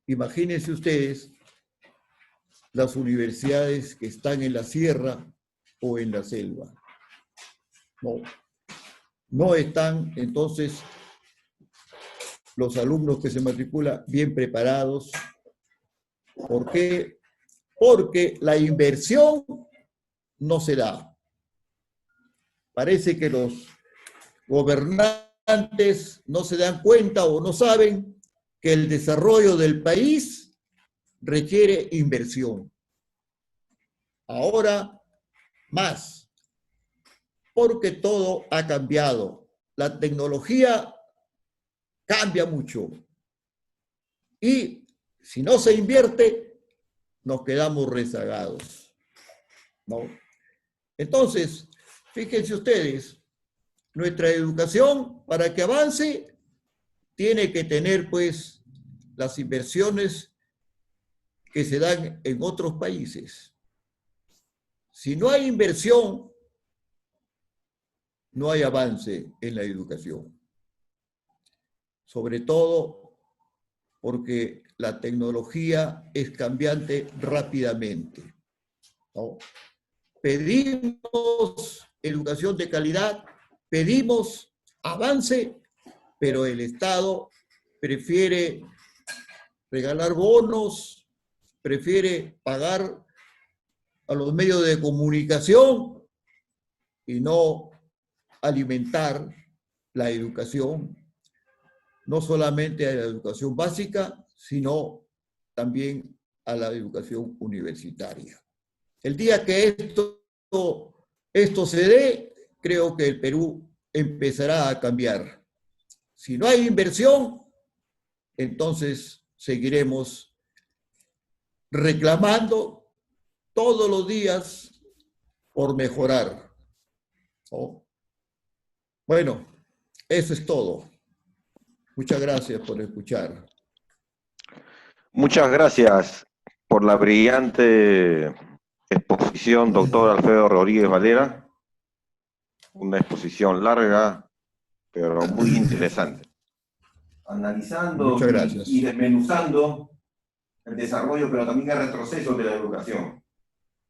[SPEAKER 2] Imagínense ustedes las universidades que están en la sierra o en la selva. No están, entonces, los alumnos que se matriculan bien preparados. ¿Por qué? Porque la inversión no se da. Parece que los gobernantes no se dan cuenta o no saben que el desarrollo del país requiere inversión. Ahora más, porque todo ha cambiado. La tecnología cambia mucho. Y si no se invierte, nos quedamos rezagados, ¿no? Entonces, fíjense ustedes, nuestra educación, para que avance, tiene que tener, pues, las inversiones que se dan en otros países. Si no hay inversión, no hay avance en la educación. Sobre todo porque la tecnología es cambiante rápidamente, ¿no? Pedimos educación de calidad, pedimos avance, pero el Estado prefiere regalar bonos, prefiere pagar a los medios de comunicación y no alimentar la educación, no solamente a la educación básica, sino también a la educación universitaria. El día que esto se dé, creo que el Perú empezará a cambiar. Si no hay inversión, entonces seguiremos reclamando todos los días por mejorar, ¿no? Bueno, eso es todo. Muchas gracias por escuchar.
[SPEAKER 1] Muchas gracias por la brillante exposición, doctor Alfredo Rodríguez Valera. Una exposición larga, pero muy interesante. Analizando y desmenuzando el desarrollo, pero también el retroceso de la educación,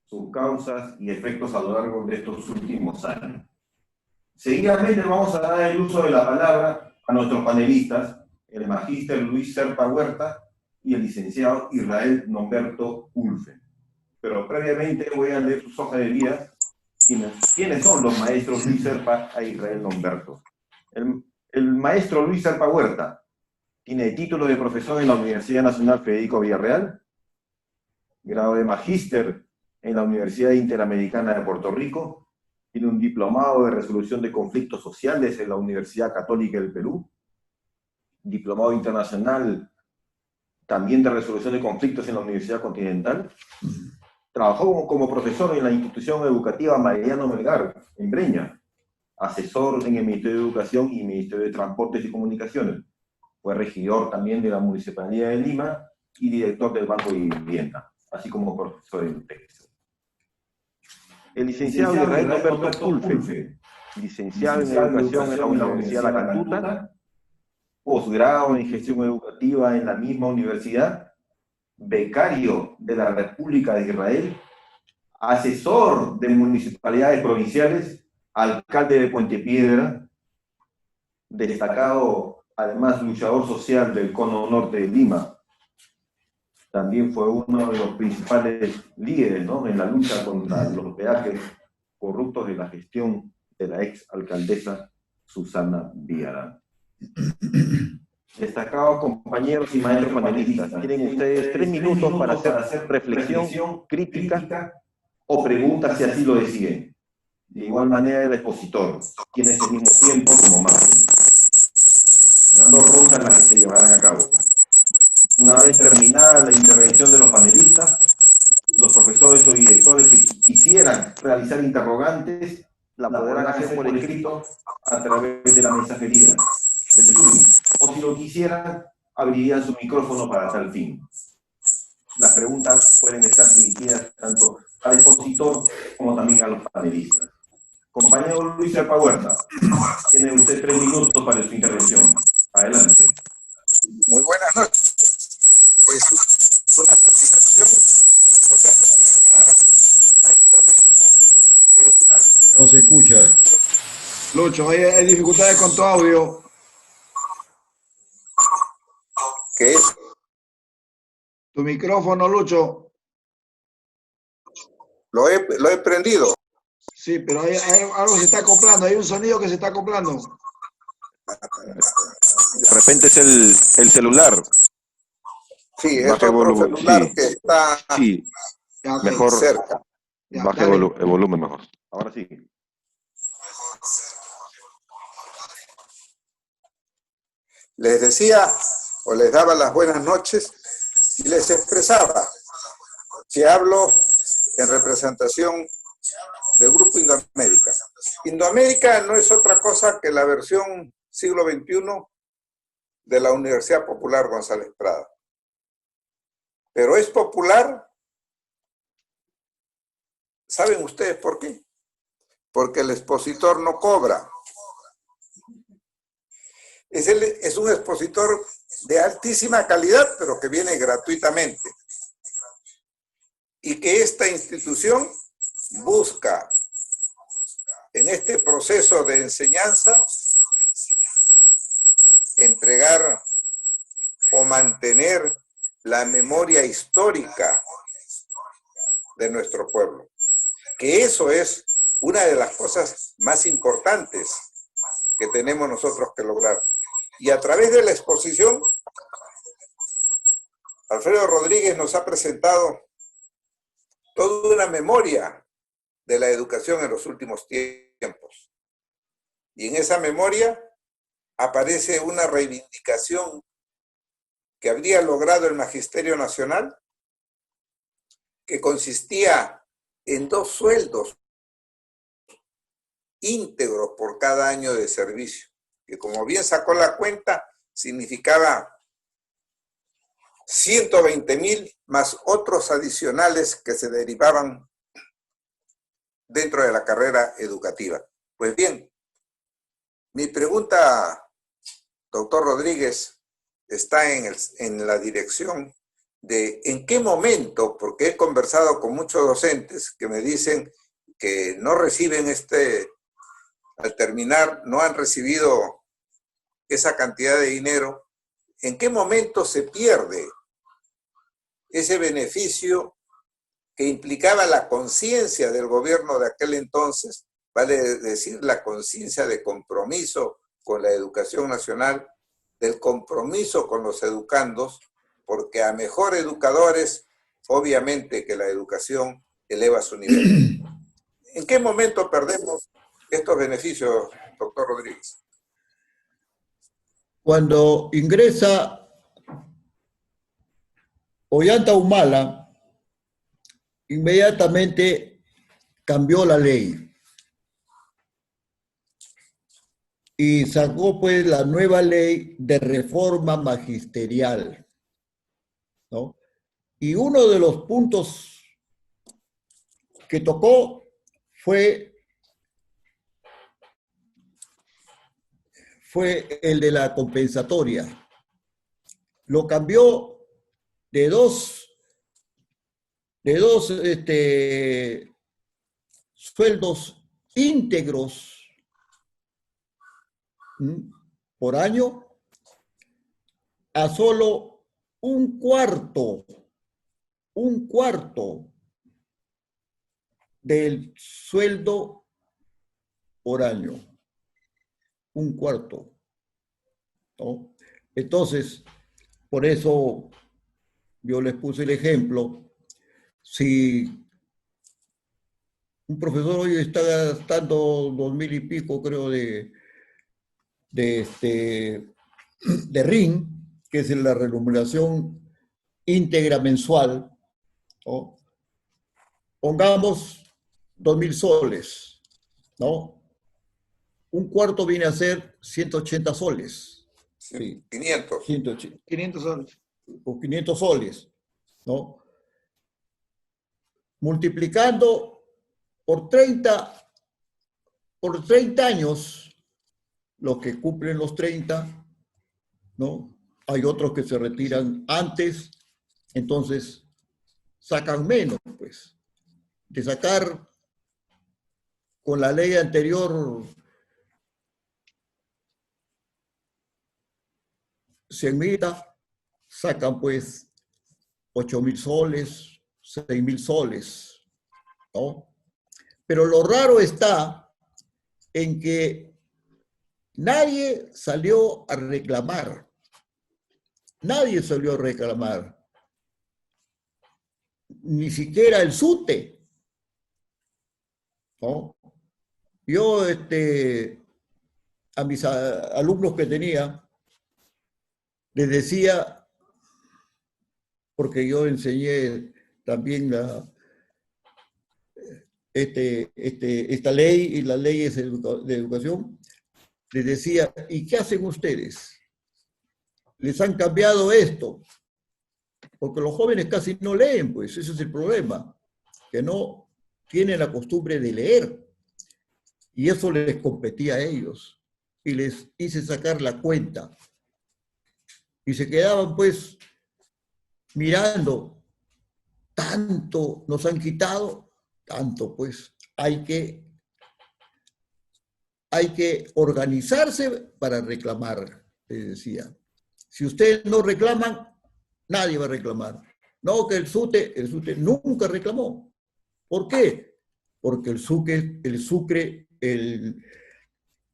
[SPEAKER 1] sus causas y efectos a lo largo de estos últimos años. Seguidamente vamos a dar el uso de la palabra a nuestros panelistas, el magíster Luis Serpa Huerta y el licenciado Israel Nomberto Ulfe. Pero previamente voy a leer sus hojas de vida. ¿Quiénes son los maestros Luis Serpa e Israel Nomberto? El maestro Luis Serpa Huerta tiene título de profesor en la Universidad Nacional Federico Villarreal, grado de magíster en la Universidad Interamericana de Puerto Rico, tiene un diplomado de resolución de conflictos sociales en la Universidad Católica del Perú, diplomado internacional también de resolución de conflictos en la Universidad Continental. Trabajó como profesor en la institución educativa Mariano Melgar, en Breña, asesor en el Ministerio de Educación y Ministerio de Transportes y Comunicaciones. Fue regidor también de la Municipalidad de Lima y director del Banco de Vivienda, así como profesor en Texas. El licenciado Israel Nomberto Ulfe, licenciado en Educación en la Universidad La Cantuta, posgrado en Gestión Educativa en la misma universidad, becario de la República de Israel, asesor de municipalidades provinciales, alcalde de Puente Piedra, destacado además luchador social del Cono Norte de Lima. También fue uno de los principales líderes, ¿no?, en la lucha contra los peajes corruptos de la gestión de la ex alcaldesa Susana Villarán. Destacados compañeros y maestros panelistas, tienen ustedes 3 minutos para hacer reflexión, crítica o preguntas si así lo deciden. De igual manera el expositor tiene ese mismo tiempo como margen. Serán 2 rondas las que se llevarán a cabo. Una vez terminada la intervención de los panelistas, los profesores o directores que quisieran realizar interrogantes la podrán hacer por escrito a través de la mensajería del Zoom, o si lo quisieran, abrirían su micrófono para tal fin. Las preguntas pueden estar dirigidas tanto al expositor como también a los panelistas. Compañero Luis Serpa Huerta, tiene usted 3 minutos para su intervención. Adelante.
[SPEAKER 4] Muy buenas noches. Es una satisfacción.
[SPEAKER 2] No se escucha.
[SPEAKER 5] Lucho, hay dificultades con tu audio.
[SPEAKER 4] ¿Qué es?
[SPEAKER 5] Tu micrófono, Lucho.
[SPEAKER 4] Lo he prendido.
[SPEAKER 5] Sí, pero hay algo que se está acoplando, hay un sonido que se está acoplando.
[SPEAKER 1] De repente es el celular.
[SPEAKER 4] Sí, es
[SPEAKER 1] Baje
[SPEAKER 4] otro
[SPEAKER 1] volumen,
[SPEAKER 4] celular
[SPEAKER 1] sí.
[SPEAKER 4] que está
[SPEAKER 1] Sí,
[SPEAKER 5] Ya, ok.
[SPEAKER 1] mejor
[SPEAKER 4] cerca.
[SPEAKER 5] Ya,
[SPEAKER 1] baje
[SPEAKER 5] dale.
[SPEAKER 1] el volumen mejor. Ahora sí.
[SPEAKER 4] Les decía o les daba las buenas noches y les expresaba que hablo en representación del Grupo Indoamérica. Indoamérica no es otra cosa que la versión siglo XXI de la Universidad Popular González Prada. Pero es popular, ¿saben ustedes por qué? Porque el expositor no cobra. Es un expositor de altísima calidad, pero que viene gratuitamente. Y que esta institución busca en este proceso de enseñanza entregar o mantener la memoria histórica de nuestro pueblo. Que eso es una de las cosas más importantes que tenemos nosotros que lograr. Y a través de la exposición, Alfredo Rodríguez nos ha presentado toda una memoria de la educación en los últimos tiempos. Y en esa memoria aparece una reivindicación que habría logrado el Magisterio Nacional, que consistía en 2 sueldos íntegros por cada año de servicio, que como bien sacó la cuenta, significaba 120.000 más otros adicionales que se derivaban dentro de la carrera educativa. Pues bien, mi pregunta, doctor Rodríguez, está en la dirección de en qué momento, porque he conversado con muchos docentes que me dicen que no reciben al terminar, no han recibido esa cantidad de dinero, ¿en qué momento se pierde ese beneficio que implicaba la conciencia del gobierno de aquel entonces, vale decir, la conciencia de compromiso con la educación nacional, del compromiso con los educandos, porque a mejor educadores, obviamente que la educación eleva su nivel? ¿En qué momento perdemos estos beneficios, doctor Rodríguez?
[SPEAKER 2] Cuando ingresa Ollanta Humala, inmediatamente cambió la ley y sacó pues la nueva ley de reforma magisterial, ¿no? Y uno de los puntos que tocó fue el de la compensatoria. Lo cambió de dos sueldos íntegros por año a solo un cuarto del sueldo por año. Un cuarto, ¿no? Entonces, por eso yo les puse el ejemplo. Si un profesor hoy está gastando 2.000 y pico, creo, de RIN, que es la remuneración íntegra mensual, ¿no? Pongamos 2.000 soles, ¿no? Un cuarto viene a ser 180 soles.
[SPEAKER 4] Sí, 500.
[SPEAKER 5] 500 soles.
[SPEAKER 2] O 500 soles, ¿no? Multiplicando por 30 años, los que cumplen los 30, ¿no? Hay otros que se retiran antes, entonces sacan menos, pues. De sacar con la ley anterior 100.000, sacan pues 8.000 soles, 6.000 soles, ¿no? Pero lo raro está en que nadie salió a reclamar. Nadie salió a reclamar. Ni siquiera el SUTE, ¿no? Yo, a mis alumnos que tenía, les decía, porque yo enseñé también esta ley y las leyes de educación, les decía, ¿y qué hacen ustedes? Les han cambiado esto, porque los jóvenes casi no leen, pues ese es el problema, que no tienen la costumbre de leer, y eso les competía a ellos, y les hice sacar la cuenta, y se quedaban pues mirando, tanto nos han quitado, tanto pues hay que organizarse para reclamar, les decía. Si ustedes no reclaman, nadie va a reclamar. No, que el SUTE nunca reclamó. ¿Por qué? Porque el Sucre,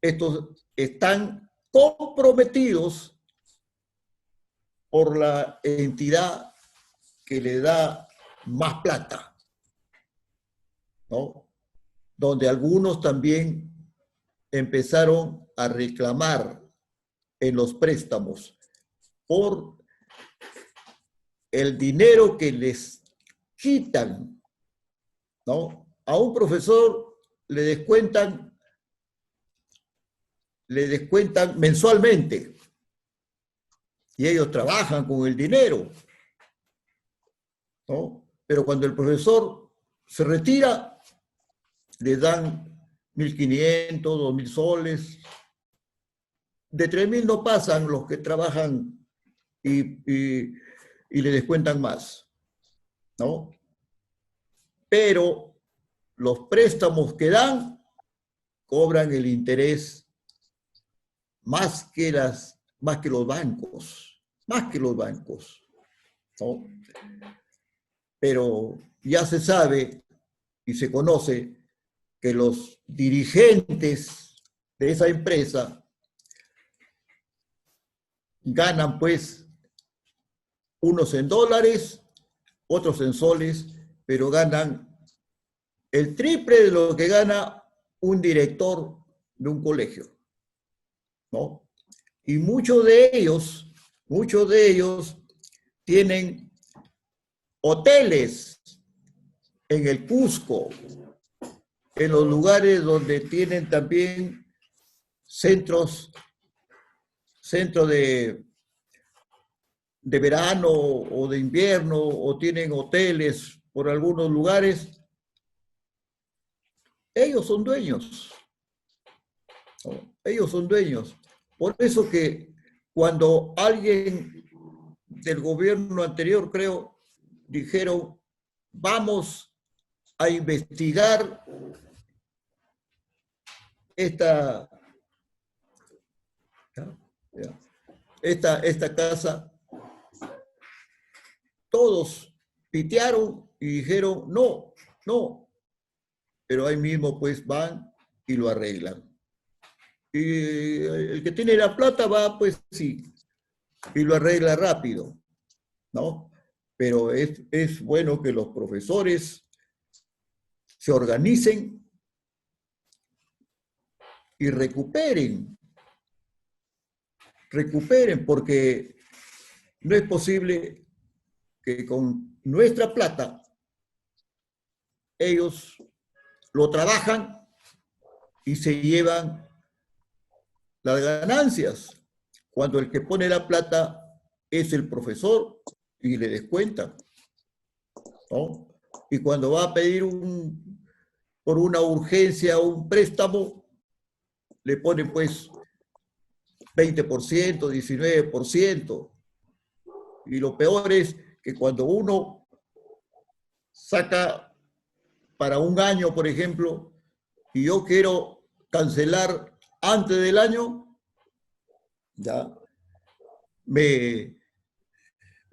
[SPEAKER 2] estos están comprometidos por la entidad que le da más plata, ¿no? Donde algunos también empezaron a reclamar en los préstamos por el dinero que les quitan, ¿no? A un profesor le descuentan mensualmente y ellos trabajan con el dinero, ¿no? Pero cuando el profesor se retira, le dan 1.500, 2.000 soles. De 3.000 no pasan los que trabajan y le descuentan más, ¿no? Pero los préstamos que dan cobran el interés más que los bancos, ¿no? Pero ya se sabe y se conoce que los dirigentes de esa empresa ganan pues unos en dólares, otros en soles, pero ganan el triple de lo que gana un director de un colegio, ¿no? Y muchos de ellos tienen hoteles en el Cusco, en los lugares donde tienen también centros de verano o de invierno, o tienen hoteles por algunos lugares. Ellos son dueños, ¿no? Ellos son dueños. Por eso que cuando alguien del gobierno anterior, creo, dijeron, vamos a investigar esta casa, todos pitearon y dijeron, no, pero ahí mismo pues van y lo arreglan. Y el que tiene la plata va, pues sí, y lo arregla rápido, ¿no? Pero es bueno que los profesores se organicen y recuperen, porque no es posible que con nuestra plata ellos lo trabajan y se llevan las ganancias, cuando el que pone la plata es el profesor y le descuentan, ¿no? Y cuando va a pedir por una urgencia un préstamo, le ponen pues 20%, 19%. Y lo peor es que cuando uno saca para un año, por ejemplo, y yo quiero cancelar antes del año, ya me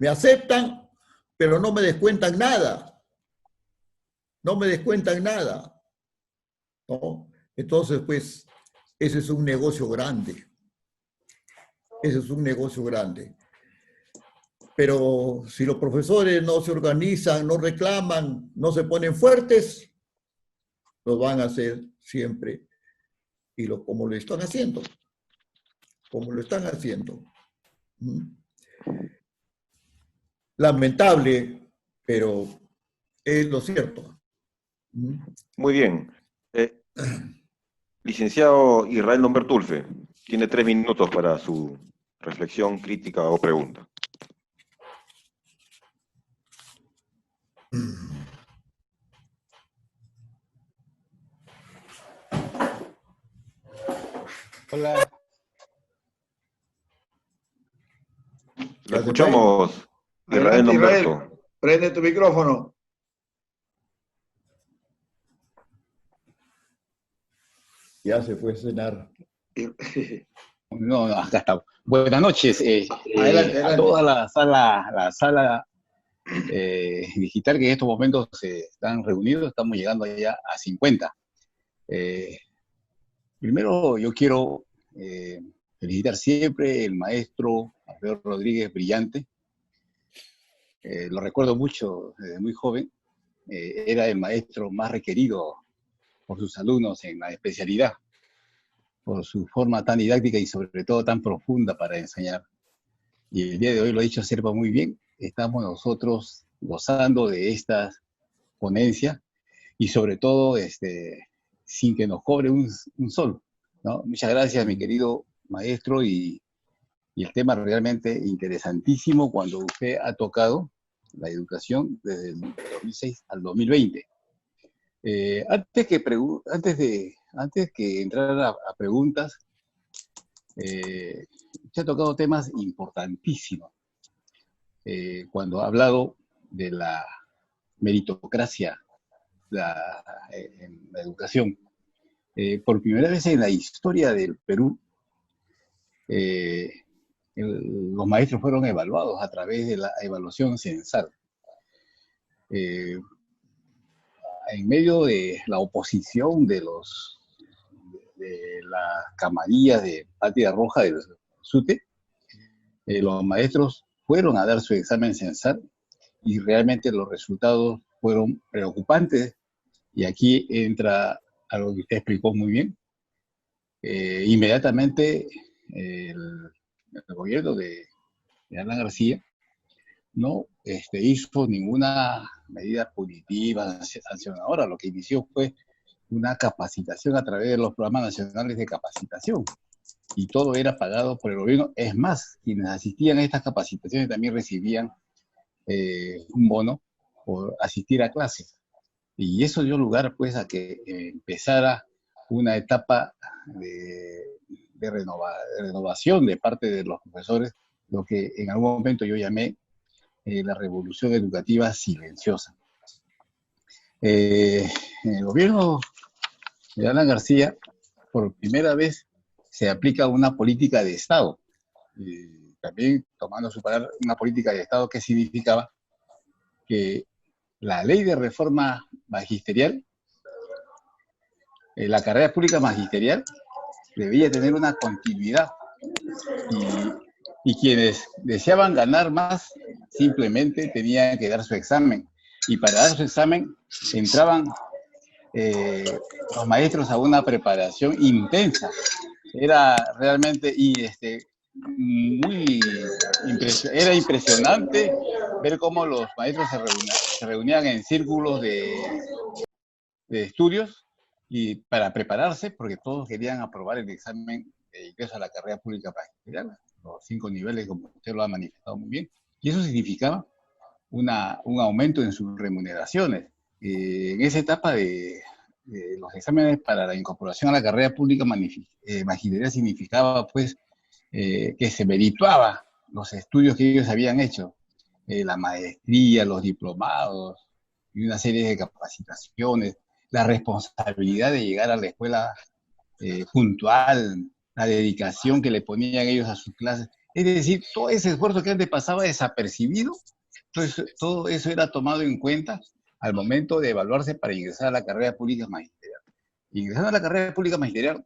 [SPEAKER 2] aceptan, pero no me descuentan nada. No me descuentan nada, ¿no? Entonces, pues, ese es un negocio grande. Ese es un negocio grande. Pero si los profesores no se organizan, no reclaman, no se ponen fuertes, lo van a hacer siempre. Y como lo están haciendo. Como lo están haciendo. Lamentable, pero es lo cierto.
[SPEAKER 1] Muy bien. Licenciado Israel Lambertulfe, tiene 3 minutos para su reflexión, crítica o pregunta.
[SPEAKER 6] Hola.
[SPEAKER 1] Lo escuchamos, Israel Lamberto.
[SPEAKER 5] Prende tu micrófono.
[SPEAKER 2] Ya se fue a cenar.
[SPEAKER 6] No, acá está. Buenas noches
[SPEAKER 5] Adelante.
[SPEAKER 6] a toda la sala digital que en estos momentos se están reunidos. Estamos llegando ya a 50. Primero yo quiero felicitar siempre el maestro Alfredo Rodríguez, brillante. Lo recuerdo mucho desde muy joven. Era el maestro más requerido por sus alumnos en la especialidad, por su forma tan didáctica y sobre todo tan profunda para enseñar. Y el día de hoy lo ha dicho Serpa muy bien. Estamos nosotros gozando de estas ponencias y sobre todo sin que nos cobre un sol, ¿no? Muchas gracias, mi querido maestro, y el tema realmente interesantísimo cuando usted ha tocado la educación desde el 2006 al 2020. Antes que entrar a preguntas, usted ha tocado temas importantísimos. Cuando ha hablado de la meritocracia en la educación. Por primera vez en la historia del Perú, los maestros fueron evaluados a través de la evaluación censal. En medio de la oposición de las camarillas de Patria Roja del SUTE, los maestros fueron a dar su examen censal y realmente los resultados fueron preocupantes. Y aquí entra algo que usted explicó muy bien. Inmediatamente el gobierno de Alan García no hizo ninguna medida punitiva, sancionadora. Lo que inició fue una capacitación a través de los programas nacionales de capacitación. Y todo era pagado por el gobierno. Es más, quienes asistían a estas capacitaciones también recibían un bono por asistir a clases. Y eso dio lugar, pues, a que empezara una etapa de renovación de parte de los profesores, lo que en algún momento yo llamé la revolución educativa silenciosa. En el gobierno de Alan García, por primera vez, se aplica una política de Estado. También, tomando su palabra, una política de Estado que significaba que la ley de reforma magisterial, la carrera pública magisterial, debía tener una continuidad. Y quienes deseaban ganar más, simplemente tenían que dar su examen. Y para dar su examen, entraban los maestros a una preparación intensa. Era realmente era impresionante ver cómo los maestros se reunían en círculos de estudios y para prepararse, porque todos querían aprobar el examen de ingreso a la carrera pública magisterial, los 5 niveles, como usted lo ha manifestado muy bien. Y eso significaba un aumento en sus remuneraciones. En esa etapa de los exámenes para la incorporación a la carrera pública magisterial significaba, pues, que se merituaba los estudios que ellos habían hecho, la maestría, los diplomados y una serie de capacitaciones, la responsabilidad de llegar a la escuela puntual, la dedicación que le ponían ellos a sus clases. Es decir, todo ese esfuerzo que antes pasaba desapercibido, entonces todo eso era tomado en cuenta al momento de evaluarse para ingresar a la carrera pública magisterial. Ingresando a la carrera pública magisterial,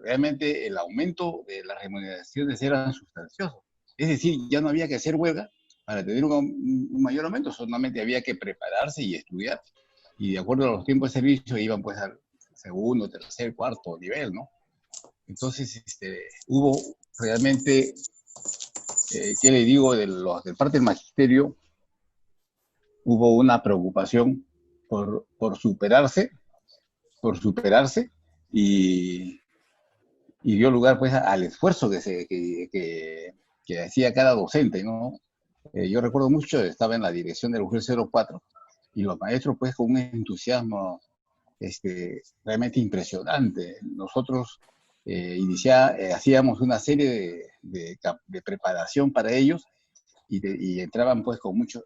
[SPEAKER 6] realmente el aumento de las remuneraciones era sustancioso. Es decir, ya no había que hacer huelga para tener un mayor aumento, solamente había que prepararse y estudiar. Y de acuerdo a los tiempos de servicio iban pues al segundo, tercer, cuarto nivel, ¿no? Entonces hubo realmente, ¿qué le digo? De parte del magisterio, hubo una preocupación por superarse y dio lugar pues al esfuerzo que hacía cada docente, ¿no? Yo recuerdo mucho, estaba en la dirección del UGEL 04 y los maestros pues con un entusiasmo realmente impresionante. Nosotros hacíamos una serie de preparación para ellos y entraban pues con muchos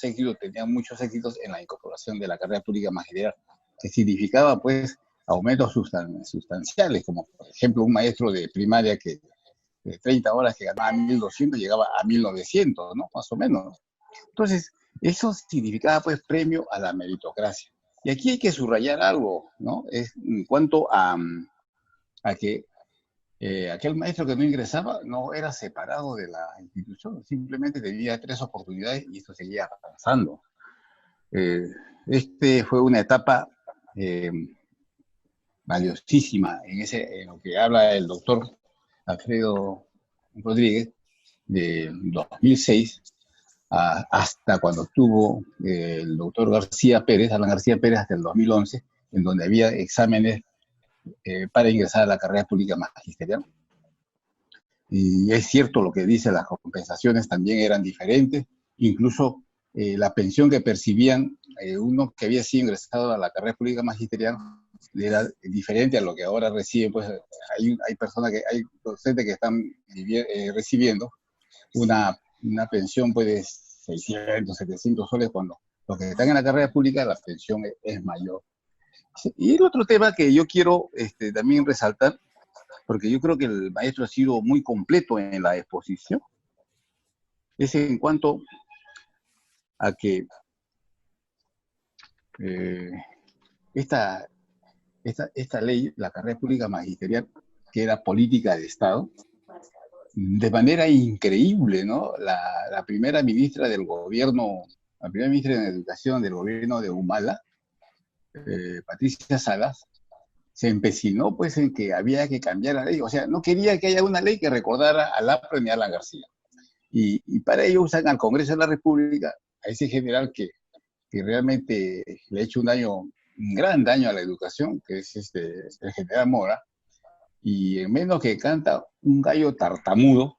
[SPEAKER 6] éxitos, tenían muchos éxitos en la incorporación de la carrera pública magisterial, que significaba pues aumentos sustanciales, como por ejemplo un maestro de primaria que de 30 horas que ganaba 1.200 llegaba a 1.900, ¿no? Más o menos. Entonces, eso significaba pues premio a la meritocracia. Y aquí hay que subrayar algo, ¿no? En cuanto a a que aquel maestro que no ingresaba no era separado de la institución, simplemente tenía 3 oportunidades y esto seguía avanzando. Este fue una etapa valiosísima en lo que habla el doctor Alfredo Rodríguez, de 2006 hasta cuando estuvo el doctor García Pérez, Alan García Pérez, hasta el 2011, en donde había exámenes para ingresar a la carrera pública magisterial. Y es cierto lo que dice, las compensaciones también eran diferentes, incluso la pensión que percibían uno que había sido ingresado a la carrera pública magisterial era diferente a lo que ahora reciben. Pues hay personas hay docentes que están recibiendo una pensión pues, de 600, 700 soles, cuando los que están en la carrera pública la pensión es mayor. Y el otro tema que yo quiero también resaltar, porque yo creo que el maestro ha sido muy completo en la exposición, es en cuanto a que esta ley, la carrera pública magisterial, que era política de Estado, de manera increíble, ¿no? La primera ministra del gobierno, la primera ministra de Educación del gobierno de Humala, Patricia Salas, se empecinó pues en que había que cambiar la ley. O sea, no quería que haya una ley que recordara a Lapra ni a Alan García. Y para ello usan al Congreso de la República, a ese general que realmente le ha hecho un gran daño a la educación, que es el general Mora, y en menos que canta un gallo tartamudo,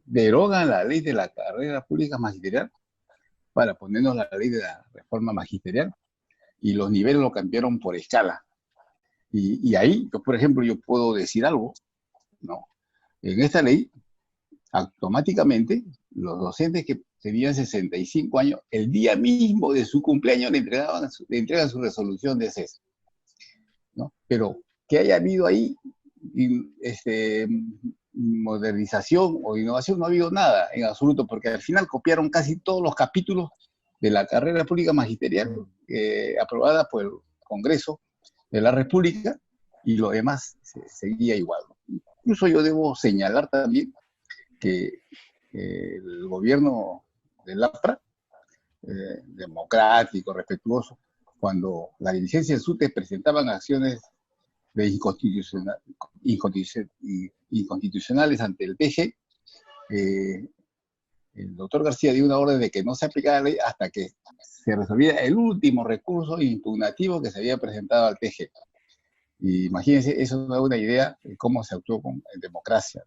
[SPEAKER 6] derogan la ley de la carrera pública magisterial para ponernos la ley de la reforma magisterial, y los niveles lo cambiaron por escala. Y ahí, por ejemplo, yo puedo decir algo, ¿no? En esta ley, automáticamente, los docentes que tenían 65 años, el día mismo de su cumpleaños le entregan su resolución de cese, ¿no? Pero que haya habido ahí modernización o innovación, no ha habido nada en absoluto, porque al final copiaron casi todos los capítulos de la carrera pública magisterial aprobada por el Congreso de la República, y lo demás seguía igual. Incluso yo debo señalar también que el gobierno de Lapra, democrático, respetuoso, cuando la dirigencia del SUTE presentaban acciones de inconstitucionales ante el PG, el doctor García dio una orden de que no se aplicara la ley hasta que se resolviera el último recurso impugnativo que se había presentado al TG. Y imagínense, eso da una idea de cómo se actuó en democracia.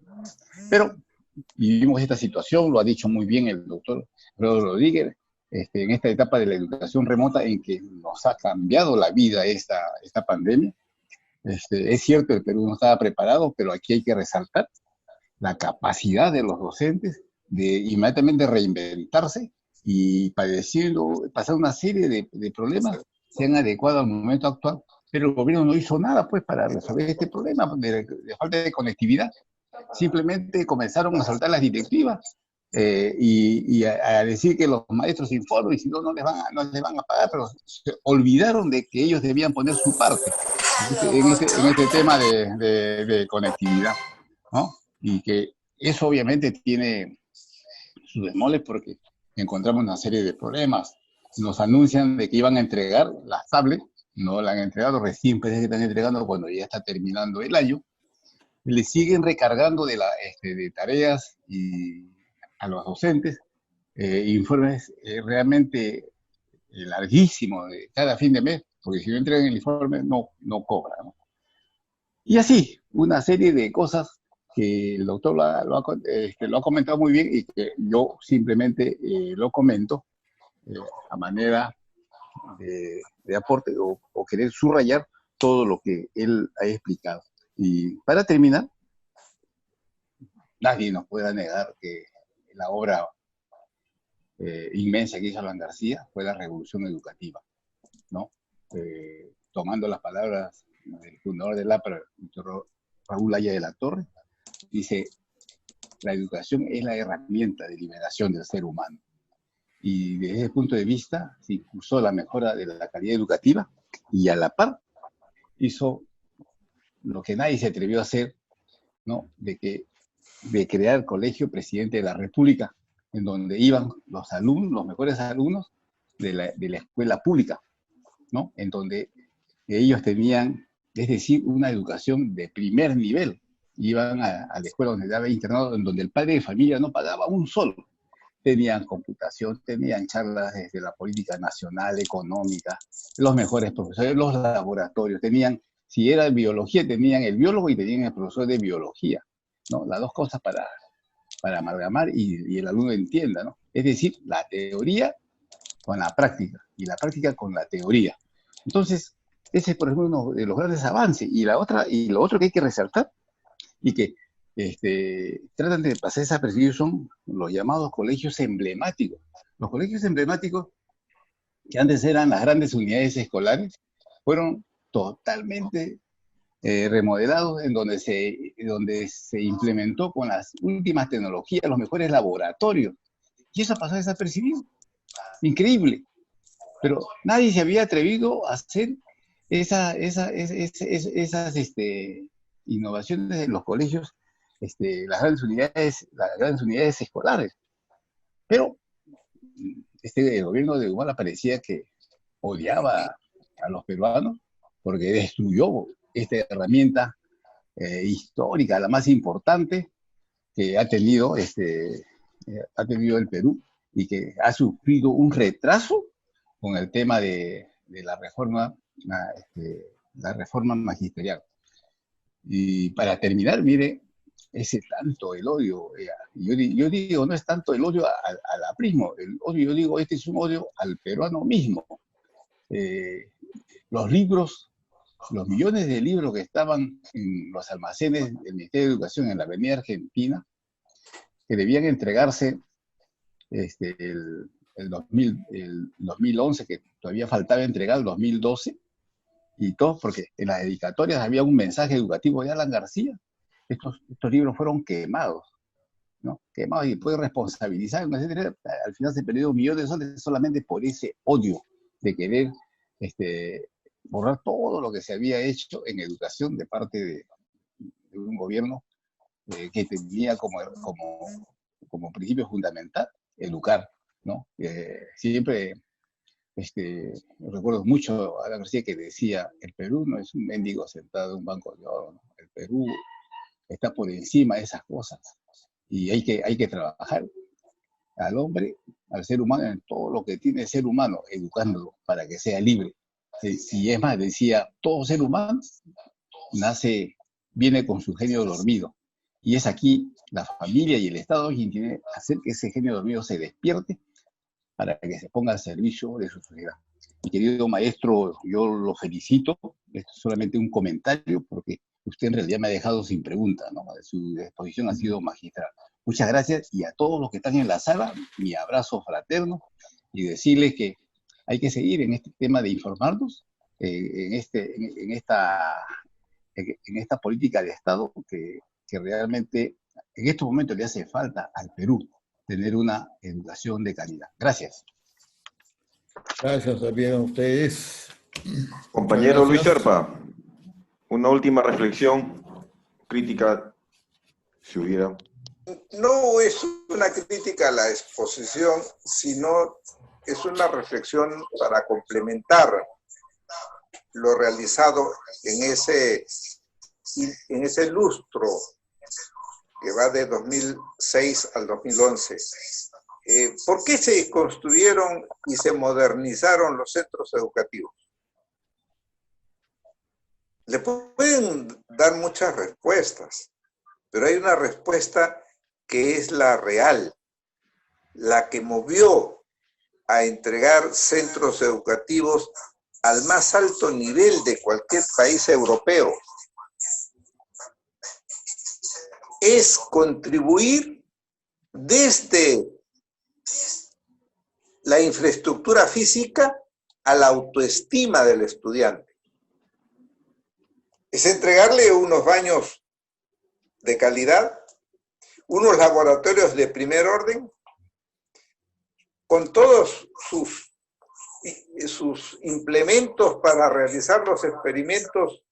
[SPEAKER 6] Pero vivimos esta situación, lo ha dicho muy bien el doctor Rodríguez, en esta etapa de la educación remota en que nos ha cambiado la vida esta pandemia. Es cierto, el Perú no estaba preparado, pero aquí hay que resaltar la capacidad de los docentes de inmediatamente reinventarse y pasar una serie de problemas, se han adecuado al momento actual, pero el gobierno no hizo nada pues para resolver este problema de falta de conectividad. Simplemente comenzaron a soltar las directivas y a decir que los maestros informen, y si no, no les van a pagar, pero se olvidaron de que ellos debían poner su parte en este tema de conectividad, ¿no? Y que eso obviamente tiene sus bemoles, porque encontramos una serie de problemas. Nos anuncian de que iban a entregar las tablets, no la han entregado, recién parece que están entregando cuando ya está terminando el año. Le siguen recargando de tareas a los docentes, informes realmente larguísimos de cada fin de mes, porque si no entregan el informe no cobran, ¿no? Y así, una serie de cosas que el doctor lo ha comentado muy bien, y que yo simplemente lo comento a manera de aporte o querer subrayar todo lo que él ha explicado. Y para terminar, nadie nos pueda negar que la obra inmensa que hizo Alan García fue la revolución educativa, ¿no? Tomando las palabras del fundador del APRA, Raúl Haya de la Torre, dice: la educación es la herramienta de liberación del ser humano. Y desde ese punto de vista se impulsó la mejora de la calidad educativa, y a la par hizo lo que nadie se atrevió a hacer, ¿no? De crear el Colegio Presidente de la República, en donde iban los alumnos, los mejores alumnos de la escuela pública, ¿no? En donde ellos tenían, es decir, una educación de primer nivel. Iban a la escuela donde daba internado, en donde el padre de familia no pagaba un solo. Tenían computación, tenían charlas desde la política nacional, económica, los mejores profesores, los laboratorios, tenían, si era biología, tenían el biólogo y tenían el profesor de biología, ¿no? Las dos cosas para amalgamar y el alumno entienda, ¿no? Es decir, la teoría con la práctica, y la práctica con la teoría. Entonces, ese es, por ejemplo, uno de los grandes avances. Y lo otro que hay que resaltar, y que tratan de pasar desapercibidos, son los llamados colegios emblemáticos. Los colegios emblemáticos, que antes eran las grandes unidades escolares, fueron totalmente remodelados, en donde se implementó con las últimas tecnologías, los mejores laboratorios. Y eso pasó desapercibido. Increíble. Pero nadie se había atrevido a hacer esas innovaciones en los colegios, las grandes unidades escolares. Pero el gobierno de Humala parecía que odiaba a los peruanos porque destruyó esta herramienta histórica, la más importante que ha tenido el Perú, y que ha sufrido un retraso con el tema de la reforma magisterial. Y para terminar, mire, ese tanto el odio, yo digo, no es tanto el odio al aprismo, el odio, yo digo, este es un odio al peruano mismo. Los libros, los millones de libros que estaban en los almacenes del Ministerio de Educación en la Avenida Argentina, que debían entregarse el 2011, que todavía faltaba entregar el 2012, y todo porque en las dedicatorias había un mensaje educativo de Alan García. Estos libros fueron quemados, ¿no? Quemados, y puede responsabilizar, etc. Al final se perdió millones de soles solamente por ese odio de querer borrar todo lo que se había hecho en educación de parte de un gobierno que tenía como principio fundamental educar, ¿no? Siempre recuerdo mucho a Alan García que decía: el Perú no es un mendigo sentado en un banco de oro, ¿no? El Perú está por encima de esas cosas, y hay que trabajar al hombre, al ser humano, en todo lo que tiene el ser humano, educándolo para que sea libre. Y es más, decía, todo ser humano viene con su genio dormido, y es aquí la familia y el Estado quien tiene que hacer que ese genio dormido se despierte para que se ponga al servicio de su sociedad. Mi querido maestro, yo lo felicito. Esto es solamente un comentario porque usted en realidad me ha dejado sin pregunta, ¿no? Su exposición ha sido magistral. Muchas gracias, y a todos los que están en la sala, mi abrazo fraterno, y decirles que hay que seguir en este tema de informarnos, en esta política de Estado que realmente en estos momentos le hace falta al Perú, tener una educación de calidad. Gracias.
[SPEAKER 2] Gracias también a ustedes.
[SPEAKER 1] Compañero Luis Serpa, una última reflexión crítica, si hubiera.
[SPEAKER 4] No es una crítica a la exposición, sino es una reflexión para complementar lo realizado en ese lustro que va de 2006 al 2011. ¿Por qué se construyeron y se modernizaron los centros educativos? Le pueden dar muchas respuestas, pero hay una respuesta que es la real, la que movió a entregar centros educativos al más alto nivel de cualquier país europeo. Es contribuir desde la infraestructura física a la autoestima del estudiante. Es entregarle unos baños de calidad, unos laboratorios de primer orden, con todos sus implementos para realizar los experimentos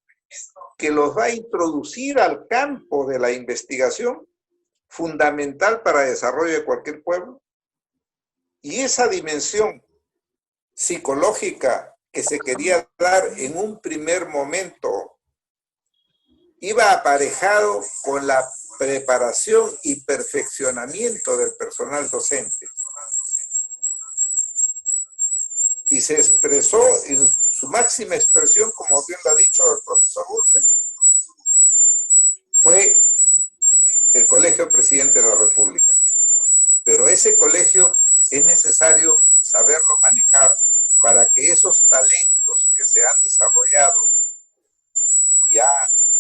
[SPEAKER 4] que los va a introducir al campo de la investigación, fundamental para el desarrollo de cualquier pueblo. Y esa dimensión psicológica que se quería dar en un primer momento iba aparejado con la preparación y perfeccionamiento del personal docente. Y se expresó en su máxima expresión, como bien lo ha dicho el profesor Urfe, fue el Colegio Presidente de la República. Pero ese colegio es necesario saberlo manejar para que esos talentos que se han desarrollado ya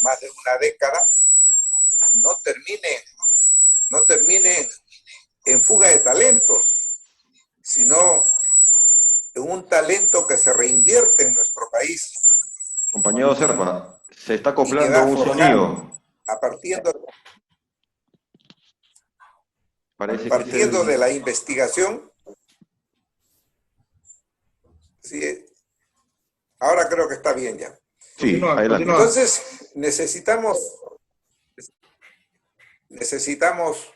[SPEAKER 4] más de una década no terminen en fuga de talentos, sino en un talento que se reinvierte en nuestro país.
[SPEAKER 1] Compañero Serpa, se está
[SPEAKER 4] Y que
[SPEAKER 1] acoplando
[SPEAKER 4] va
[SPEAKER 1] un
[SPEAKER 4] forjando
[SPEAKER 1] sonido. Parece que es
[SPEAKER 4] partiendo de
[SPEAKER 1] el...
[SPEAKER 4] la investigación. Sí, ahora creo que está bien ya.
[SPEAKER 1] Sí,
[SPEAKER 5] Continúa,
[SPEAKER 1] adelante.
[SPEAKER 5] continúa.
[SPEAKER 4] Entonces, necesitamos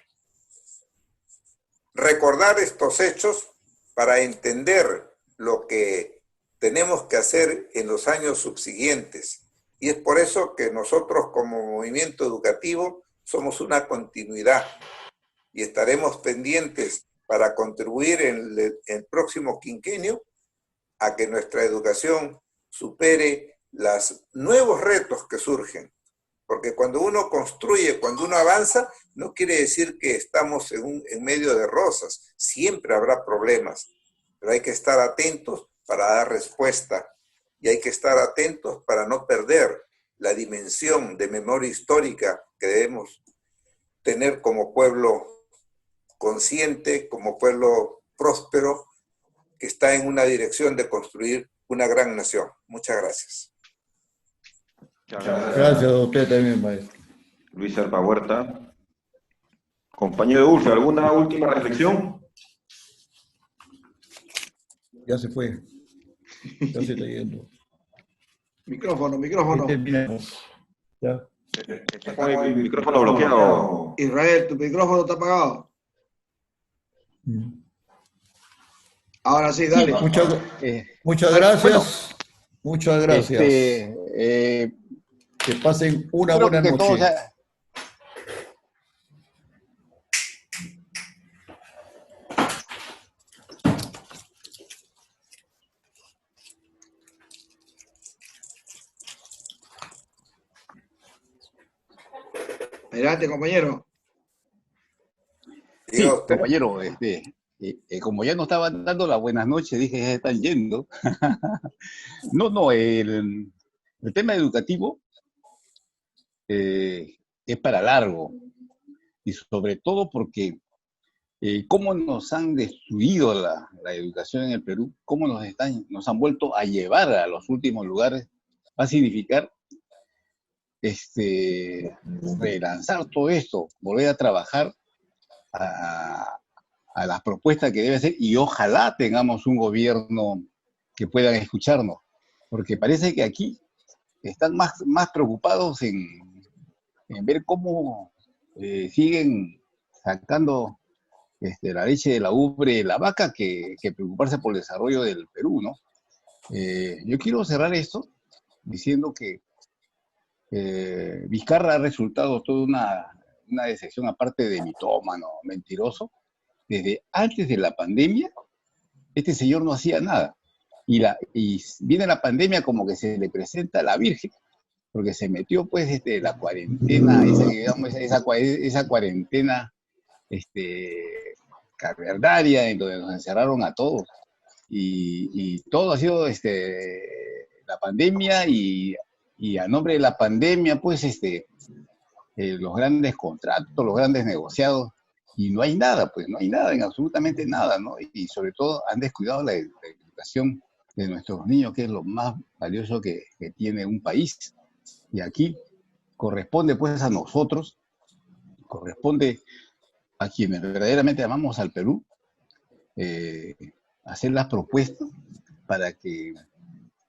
[SPEAKER 4] recordar estos hechos para entender lo que tenemos que hacer en los años subsiguientes. Y es por eso que nosotros como movimiento educativo somos una continuidad y estaremos pendientes para contribuir en el próximo quinquenio a que nuestra educación supere los nuevos retos que surgen. Porque cuando uno construye, cuando uno avanza, no quiere decir que estamos en medio de rosas. Siempre habrá problemas, pero hay que estar atentos para dar respuesta. Y hay que estar atentos para no perder la dimensión de memoria histórica que debemos tener como pueblo consciente, como pueblo próspero, que está en una dirección de construir una gran nación. Muchas gracias.
[SPEAKER 2] Gracias a usted también, maestro.
[SPEAKER 1] Luis Serpa Huerta. Compañero Urfe, ¿alguna última reflexión?
[SPEAKER 2] Ya se fue. Ya se está yendo.
[SPEAKER 5] Micrófono.
[SPEAKER 2] Ahí terminamos. Ya.
[SPEAKER 1] Está con el micrófono bloqueado.
[SPEAKER 5] Israel, tu micrófono está apagado. Ahora sí, dale.
[SPEAKER 2] Muchas gracias. Muchas gracias. Que pasen una
[SPEAKER 6] Creo
[SPEAKER 2] buena
[SPEAKER 6] que
[SPEAKER 2] noche.
[SPEAKER 6] todos
[SPEAKER 5] Adelante, compañero.
[SPEAKER 6] Sí, compañero, como ya nos estaban dando las buenas noches, dije, ya se están yendo. No, el tema educativo es para largo, y sobre todo porque cómo nos han destruido la educación en el Perú, cómo nos han vuelto a llevar a los últimos lugares, va a significar relanzar todo esto, volver a trabajar a las propuestas que debe hacer, y ojalá tengamos un gobierno que puedan escucharnos, porque parece que aquí están más preocupados en ver cómo siguen sacando la leche de la ubre de la vaca que preocuparse por el desarrollo del Perú, ¿no? Yo quiero cerrar esto diciendo que Vizcarra ha resultado toda una decepción, aparte de mitómano, mentiroso. Desde antes de la pandemia, este señor no hacía nada. Y viene la pandemia como que se le presenta a la Virgen, porque se metió pues la cuarentena, esa cuarentena cavernaria, en donde nos encerraron a todos. Y todo ha sido la pandemia, y a nombre de la pandemia, pues los grandes contratos, los grandes negociados, y no hay nada, pues no hay nada, en absolutamente nada, ¿no? Y sobre todo han descuidado la educación de nuestros niños, que es lo más valioso que tiene un país. Y aquí corresponde pues a nosotros, corresponde a quienes verdaderamente amamos al Perú, hacer las propuestas para que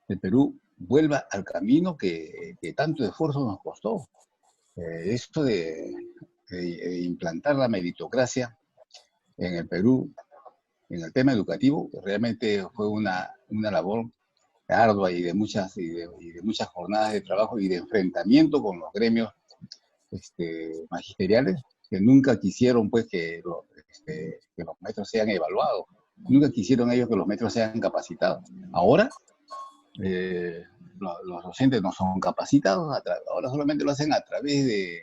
[SPEAKER 6] el Perú vuelva al camino que tanto esfuerzo nos costó. Esto de implantar la meritocracia en el Perú, en el tema educativo, realmente fue una labor ardua y de muchas jornadas de trabajo y de enfrentamiento con los gremios magisteriales, que nunca quisieron pues que los maestros sean evaluados, nunca quisieron ellos que los maestros sean capacitados. Ahora los docentes no son capacitados, ahora solamente lo hacen a través de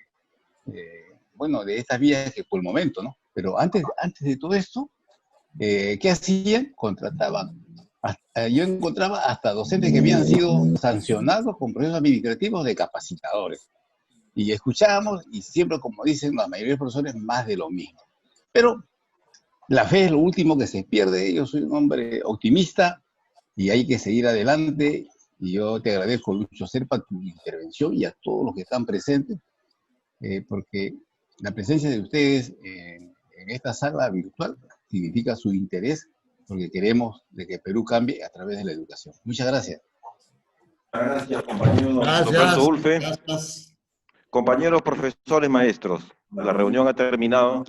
[SPEAKER 6] estas vías que por el momento, ¿no? Pero antes de todo esto, ¿qué hacían? Contrataban. Yo encontraba hasta docentes que habían sido sancionados con procesos administrativos de capacitadores. Y escuchábamos, y siempre, como dicen la mayoría de los profesores, más de lo mismo. Pero la fe es lo último que se pierde. Yo soy un hombre optimista y hay que seguir adelante. Y yo te agradezco, Lucho Serpa, tu intervención y a todos los que están presentes, porque la presencia de ustedes en esta sala virtual significa su interés, porque queremos de que Perú cambie a través de la educación. Muchas gracias.
[SPEAKER 1] Gracias, compañero
[SPEAKER 2] Gracias.
[SPEAKER 1] Roberto Ulfe.
[SPEAKER 2] Gracias.
[SPEAKER 1] Compañeros profesores maestros, la reunión ha terminado,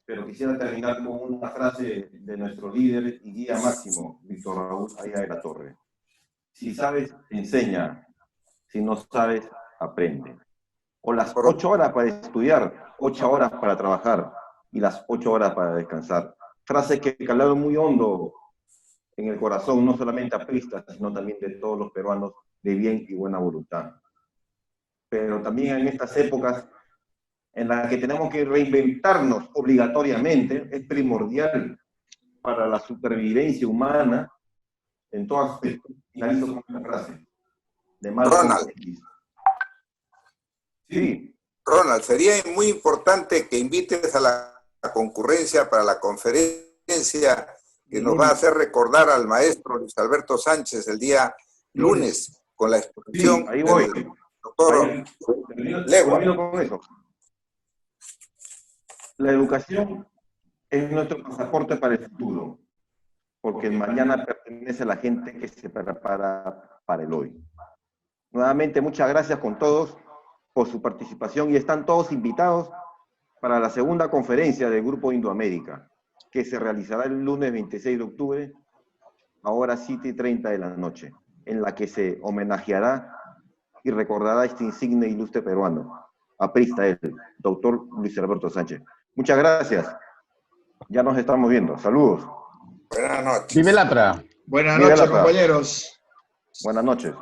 [SPEAKER 1] pero quisiera terminar con una frase de nuestro líder y guía máximo, Víctor Raúl Aya de la Torre. Si sabes, enseña. Si no sabes, aprende. O las 8 horas para estudiar, 8 horas para trabajar y las 8 horas para descansar. Frases que calaron muy hondo en el corazón, no solamente apristas, sino también de todos los peruanos de bien y buena voluntad. Pero también en estas épocas en las que tenemos que reinventarnos obligatoriamente, es primordial para la supervivencia humana en todo aspecto. Finalizo con una frase de
[SPEAKER 4] Ronald.
[SPEAKER 1] X. Sí.
[SPEAKER 4] Ronald, sería muy importante que invites a la concurrencia para la conferencia que nos va a hacer recordar al maestro Luis Alberto Sánchez el día lunes con la exposición
[SPEAKER 1] ahí voy.
[SPEAKER 4] del doctor Legua.
[SPEAKER 1] Termino con eso. La educación es nuestro pasaporte para el futuro, porque el mañana pertenece a la gente que se prepara para el hoy. Nuevamente, muchas gracias con todos por su participación y están todos invitados para la segunda conferencia del Grupo Indoamérica, que se realizará el lunes 26 de octubre a horas 7:30 de la noche, en la que se homenajeará y recordará a este insigne e ilustre peruano, aprista el doctor Luis Alberto Sánchez. Muchas gracias. Ya nos estamos viendo. Saludos.
[SPEAKER 4] Buenas noches.
[SPEAKER 6] Vive Lapra.
[SPEAKER 5] Buenas
[SPEAKER 1] Vive
[SPEAKER 5] noches,
[SPEAKER 1] Lapra.
[SPEAKER 5] compañeros.
[SPEAKER 1] Buenas noches.